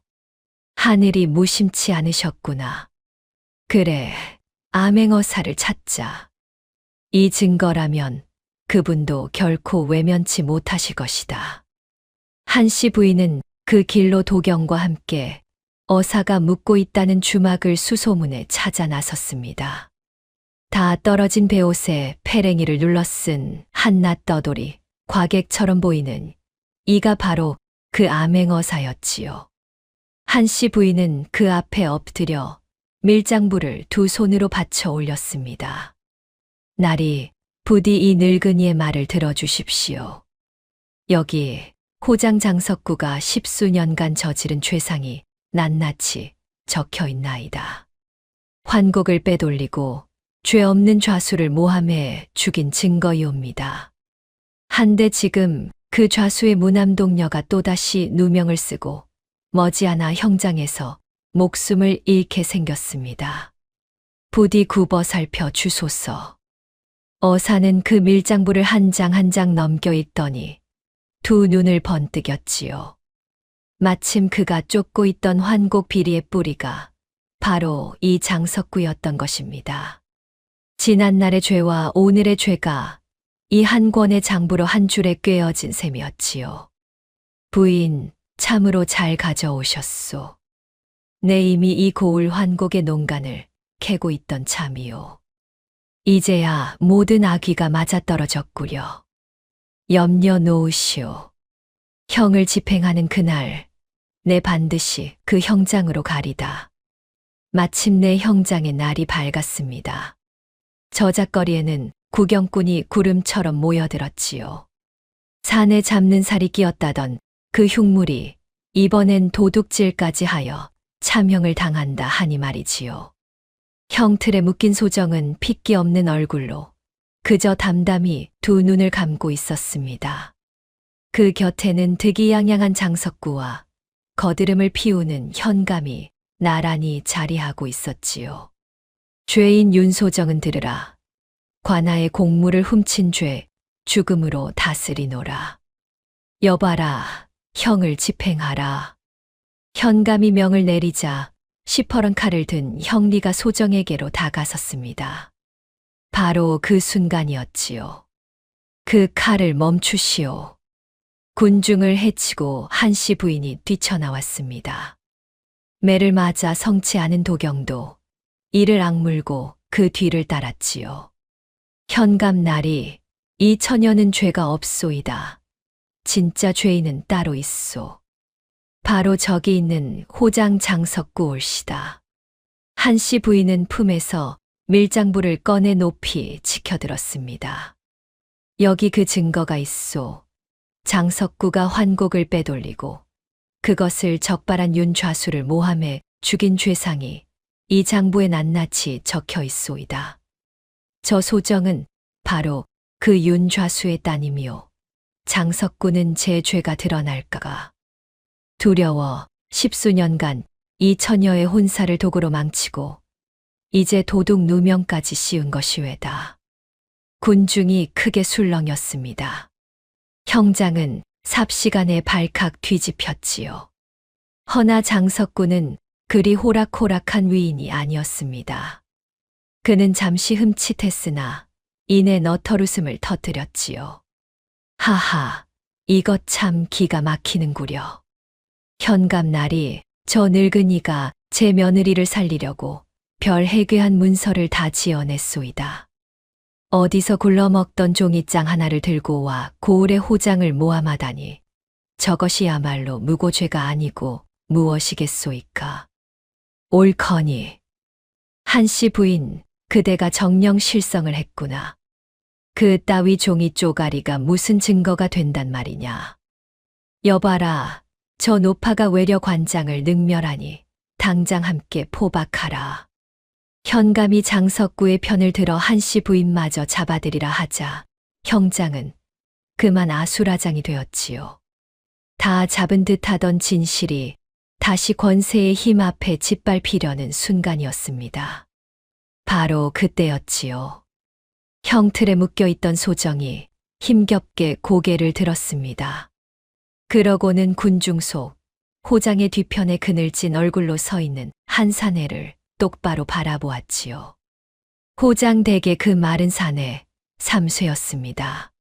하늘이 무심치 않으셨구나. 그래, 암행어사를 찾자. 이 증거라면 그분도 결코 외면치 못하실 것이다. 한씨 부인은 그 길로 도경과 함께 어사가 묻고 있다는 주막을 수소문에 찾아 나섰습니다. 다 떨어진 베옷에 페랭이를 눌러쓴 한낱 떠돌이 과객처럼 보이는 이가 바로 그 암행어사였지요. 한씨 부인은 그 앞에 엎드려 밀장불을 두 손으로 받쳐 올렸습니다. 나리, 부디 이 늙은이의 말을 들어주십시오. 여기 호장 장석구가 10수년간 저지른 죄상이 낱낱이 적혀 있나이다. 환곡을 빼돌리고 죄 없는 좌수를 모함해 죽인 증거이옵니다. 한데 지금 그 좌수의 무남동녀가 또다시 누명을 쓰고 머지않아 형장에서 목숨을 잃게 생겼습니다. 부디 굽어 살펴 주소서. 어사는 그 밀장불을 한 장 한 장 넘겨 읽더니 두 눈을 번뜩였지요. 마침 그가 쫓고 있던 환곡 비리의 뿌리가 바로 이 장석구였던 것입니다. 지난날의 죄와 오늘의 죄가 이 한 권의 장부로 한 줄에 꿰어진 셈이었지요. 부인, 참으로 잘 가져오셨소. 내 이미 이 고을 환곡의 농간을 캐고 있던 참이요. 이제야 모든 악귀가 맞아떨어졌구려. 염려 놓으시오. 형을 집행하는 그날 내 반드시 그 형장으로 가리다. 마침내 형장의 날이 밝았습니다. 저작거리에는 구경꾼이 구름처럼 모여들었지요. 산에 잡는 살이 끼었다던 그 흉물이 이번엔 도둑질까지 하여 참형을 당한다 하니 말이지요. 형틀에 묶인 소정은 핏기 없는 얼굴로 그저 담담히 두 눈을 감고 있었습니다. 그 곁에는 득이양양한 장석구와 거드름을 피우는 현감이 나란히 자리하고 있었지요. 죄인 윤소정은 들으라. 관아의 공물을 훔친 죄 죽음으로 다스리노라. 여봐라, 형을 집행하라. 현감이 명을 내리자 시퍼런 칼을 든 형리가 소정에게로 다가섰습니다. 바로 그 순간이었지요. 그 칼을 멈추시오. 군중을 해치고 한씨 부인이 뛰쳐나왔습니다. 매를 맞아 성치 않은 도경도 이를 악물고 그 뒤를 따랐지요. 현감날이 이 처녀는 죄가 없소이다. 진짜 죄인은 따로 있소. 바로 저기 있는 호장 장석구 올시다. 한씨 부인은 품에서 밀장불을 꺼내 높이 치켜들었습니다. 여기 그 증거가 있소. 장석구가 환곡을 빼돌리고 그것을 적발한 윤좌수를 모함해 죽인 죄상이 이 장부에 낱낱이 적혀 있소이다. 저 소정은 바로 그 윤좌수의 따님이요. 장석구는 제 죄가 드러날까가 두려워 10수년간 이 처녀의 혼사를 도구로 망치고 이제 도둑 누명까지 씌운 것이 왜다. 군중이 크게 술렁였습니다. 형장은 삽시간에 발칵 뒤집혔지요. 허나 장석구는 그리 호락호락한 위인이 아니었습니다. 그는 잠시 흠칫했으나 이내 너털웃음을 터뜨렸지요. 하하, 이것 참 기가 막히는구려. 현감날이 저 늙은이가 제 며느리를 살리려고 별 해괴한 문서를 다 지어냈소이다. 어디서 굴러먹던 종이장 하나를 들고 와 고을의 호장을 모함하다니 저것이야말로 무고죄가 아니고 무엇이겠소이까. 옳거니 한씨 부인 그대가 정녕 실성을 했구나. 그 따위 종이 쪼가리가 무슨 증거가 된단 말이냐. 여봐라, 저 노파가 외려 관장을 능멸하니 당장 함께 포박하라. 현감이 장석구의 편을 들어 한씨 부인마저 잡아들이라 하자 형장은 그만 아수라장이 되었지요. 다 잡은 듯하던 진실이 다시 권세의 힘 앞에 짓밟히려는 순간이었습니다. 바로 그때였지요. 형틀에 묶여있던 소정이 힘겹게 고개를 들었습니다. 그러고는 군중 속 호장의 뒤편에 그늘진 얼굴로 서 있는 한 사내를 똑바로 바라보았지요. 호장 댁의 그 마른 사내 삼쇠였습니다.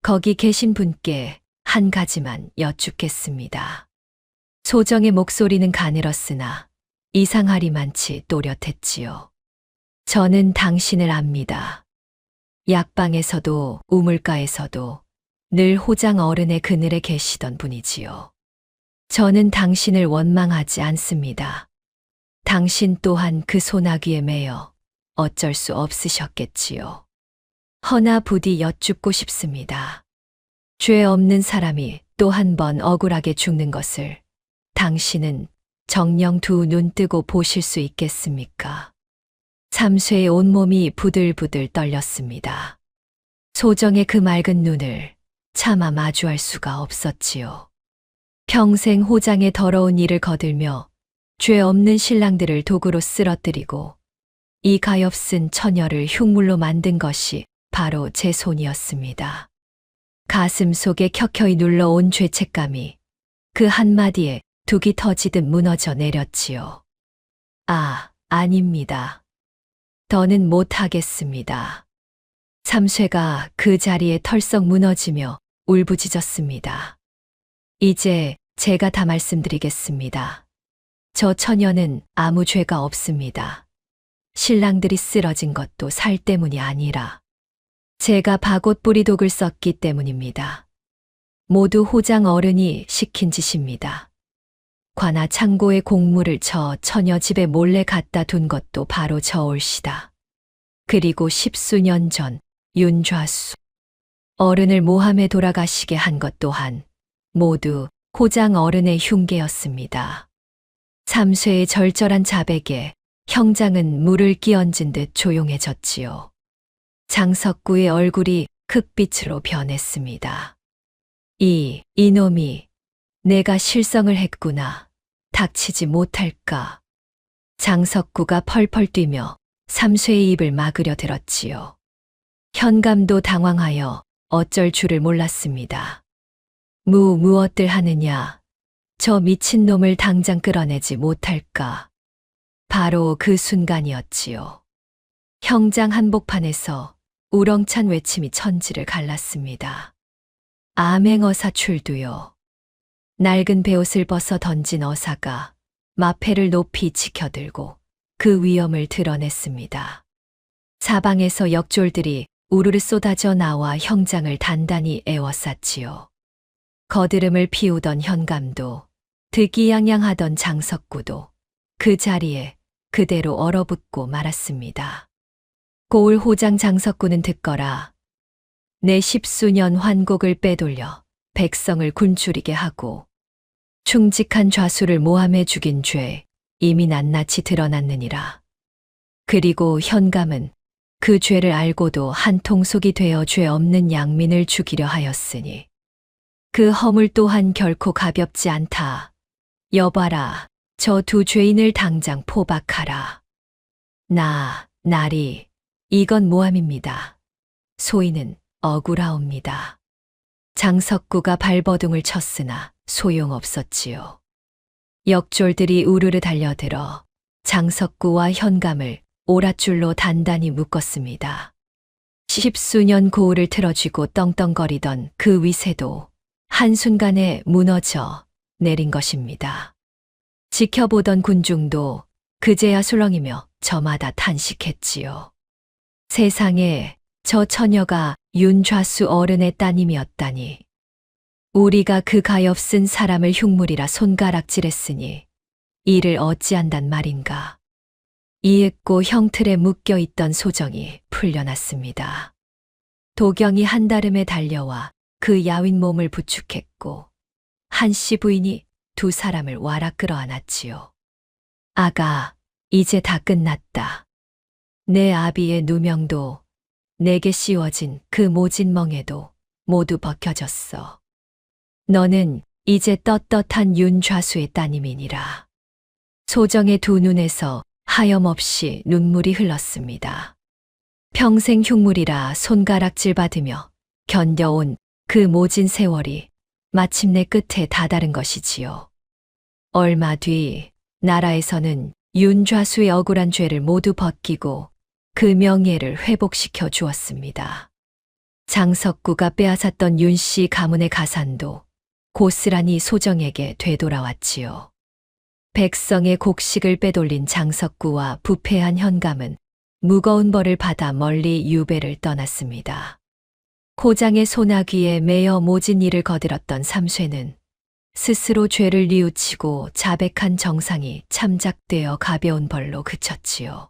거기 계신 분께 한 가지만 여쭙겠습니다. 소정의 목소리는 가늘었으나 이상하리만치 또렷했지요. 저는 당신을 압니다. 약방에서도 우물가에서도 늘 호장 어른의 그늘에 계시던 분이지요. 저는 당신을 원망하지 않습니다. 당신 또한 그 소나귀에 매여 어쩔 수 없으셨겠지요. 허나 부디 여쭙고 싶습니다. 죄 없는 사람이 또 한 번 억울하게 죽는 것을 당신은 정녕 두 눈 뜨고 보실 수 있겠습니까? 삼쇠의 온몸이 부들부들 떨렸습니다. 소정의 그 맑은 눈을 차마 마주할 수가 없었지요. 평생 호장의 더러운 일을 거들며 죄 없는 신랑들을 도구로 쓰러뜨리고 이 가엾은 처녀를 흉물로 만든 것이 바로 제 손이었습니다. 가슴 속에 켜켜이 눌러온 죄책감이 그 한마디에 둑이 터지듯 무너져 내렸지요. 아, 아닙니다. 더는 못하겠습니다. 삼쇠가 그 자리에 털썩 무너지며 울부짖었습니다. 이제 제가 다 말씀드리겠습니다. 저 처녀는 아무 죄가 없습니다. 신랑들이 쓰러진 것도 살 때문이 아니라 제가 바곳 뿌리독을 썼기 때문입니다. 모두 호장 어른이 시킨 짓입니다. 관아 창고에 곡물을 저 처녀 집에 몰래 갖다 둔 것도 바로 저 올시다. 그리고 10수년 전 윤좌수 어른을 모함해 돌아가시게 한 것 또한 모두 호장 어른의 흉계였습니다. 삼쇠의 절절한 자백에 형장은 물을 끼얹은 듯 조용해졌지요. 장석구의 얼굴이 흑빛으로 변했습니다. 이놈이 내가 실성을 했구나. 닥치지 못할까. 장석구가 펄펄 뛰며 삼쇠의 입을 막으려 들었지요. 현감도 당황하여 어쩔 줄을 몰랐습니다. 무엇들 하느냐. 저 미친놈을 당장 끌어내지 못할까. 바로 그 순간이었지요. 형장 한복판에서 우렁찬 외침이 천지를 갈랐습니다. 암행어사 출두요. 낡은 베옷을 벗어 던진 어사가 마패를 높이 치켜들고 그 위엄을 드러냈습니다. 사방에서 역졸들이 우르르 쏟아져 나와 형장을 단단히 에워쌌지요. 거드름을 피우던 현감도 득이양양하던 장석구도 그 자리에 그대로 얼어붙고 말았습니다. 고을 호장 장석구는 듣거라. 내 10수년 환곡을 빼돌려 백성을 굶주리게 하고 충직한 좌수를 모함해 죽인 죄 이미 낱낱이 드러났느니라. 그리고 현감은 그 죄를 알고도 한통속이 되어 죄 없는 양민을 죽이려 하였으니 그 허물 또한 결코 가볍지 않다. 여봐라, 저 두 죄인을 당장 포박하라. 나리, 이건 모함입니다. 소인은 억울하옵니다. 장석구가 발버둥을 쳤으나 소용없었지요. 역졸들이 우르르 달려들어 장석구와 현감을 오랏줄로 단단히 묶었습니다. 10수년 고을을 틀어쥐고 떵떵거리던 그 위세도 한순간에 무너져 내린 것입니다. 지켜보던 군중도 그제야 술렁이며 저마다 탄식했지요. 세상에 저 처녀가 윤좌수 어른의 따님이었다니. 우리가 그 가엾은 사람을 흉물이라 손가락질했으니 이를 어찌한단 말인가. 이윽고 형틀에 묶여있던 소정이 풀려났습니다. 도경이 한다름에 달려와 그 야윈 몸을 부축했고 한씨 부인이 두 사람을 와라 끌어안았지요. 아가, 이제 다 끝났다. 내 아비의 누명도 내게 씌워진 그 모진 멍에도 모두 벗겨졌어. 너는 이제 떳떳한 윤좌수의 따님이니라. 소정의 두 눈에서 하염없이 눈물이 흘렀습니다. 평생 흉물이라 손가락질 받으며 견뎌온 그 모진 세월이 마침내 끝에 다다른 것이지요. 얼마 뒤 나라에서는 윤좌수의 억울한 죄를 모두 벗기고 그 명예를 회복시켜 주었습니다. 장석구가 빼앗았던 윤씨 가문의 가산도 고스란히 소정에게 되돌아왔지요. 백성의 곡식을 빼돌린 장석구와 부패한 현감은 무거운 벌을 받아 멀리 유배를 떠났습니다. 고장의 소나귀에 매여 모진 일을 거들었던 삼쇠는 스스로 죄를 뉘우치고 자백한 정상이 참작되어 가벼운 벌로 그쳤지요.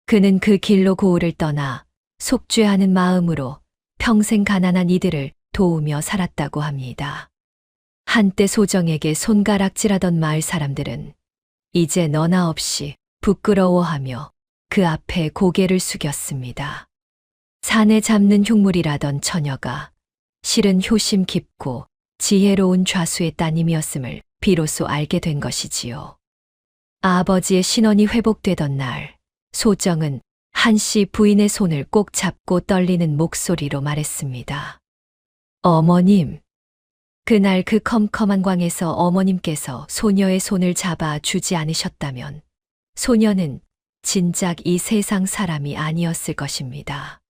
그는 그 길로 고을을 떠나 속죄하는 마음으로 평생 가난한 이들을 도우며 살았다고 합니다. 한때 소정에게 손가락질하던 마을 사람들은 이제 너나 없이 부끄러워하며 그 앞에 고개를 숙였습니다. 산에 잡는 흉물이라던 처녀가 실은 효심 깊고 지혜로운 좌수의 따님이었음을 비로소 알게 된 것이지요. 아버지의 신원이 회복되던 날, 소정은 한씨 부인의 손을 꼭 잡고 떨리는 목소리로 말했습니다. 어머님. 그날 그 컴컴한 광에서 어머님께서 소녀의 손을 잡아 주지 않으셨다면 소녀는 진작 이 세상 사람이 아니었을 것입니다.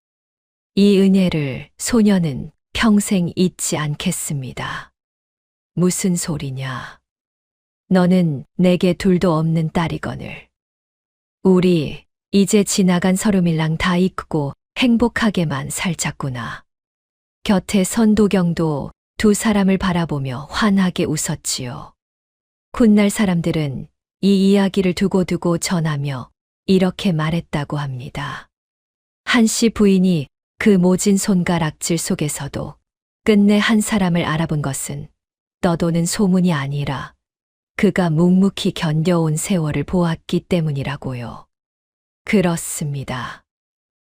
이 은혜를 소녀는 평생 잊지 않겠습니다. 무슨 소리냐. 너는 내게 둘도 없는 딸이거늘. 우리 이제 지나간 서름일랑 다 잊고 행복하게만 살자꾸나. 곁에 선도경도 두 사람을 바라보며 환하게 웃었지요. 훗날 사람들은 이 이야기를 두고두고 전하며 이렇게 말했다고 합니다. 한씨 부인이 그 모진 손가락질 속에서도 끝내 한 사람을 알아본 것은 떠도는 소문이 아니라 그가 묵묵히 견뎌온 세월을 보았기 때문이라고요. 그렇습니다.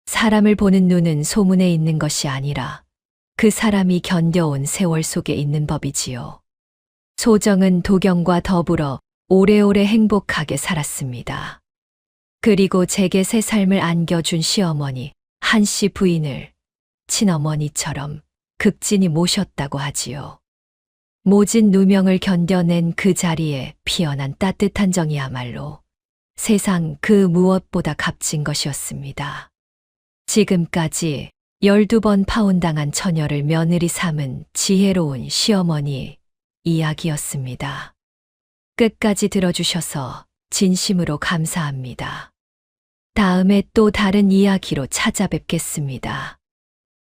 사람을 보는 눈은 소문에 있는 것이 아니라 그 사람이 견뎌온 세월 속에 있는 법이지요. 소정은 도경과 더불어 오래오래 행복하게 살았습니다. 그리고 제게 새 삶을 안겨준 시어머니 한씨 부인을 친어머니처럼 극진히 모셨다고 하지요. 모진 누명을 견뎌낸 그 자리에 피어난 따뜻한 정이야말로 세상 그 무엇보다 값진 것이었습니다. 지금까지 12번 파혼당한 처녀를 며느리 삼은 지혜로운 시어머니 이야기였습니다. 끝까지 들어주셔서 진심으로 감사합니다. 다음에 또 다른 이야기로 찾아뵙겠습니다.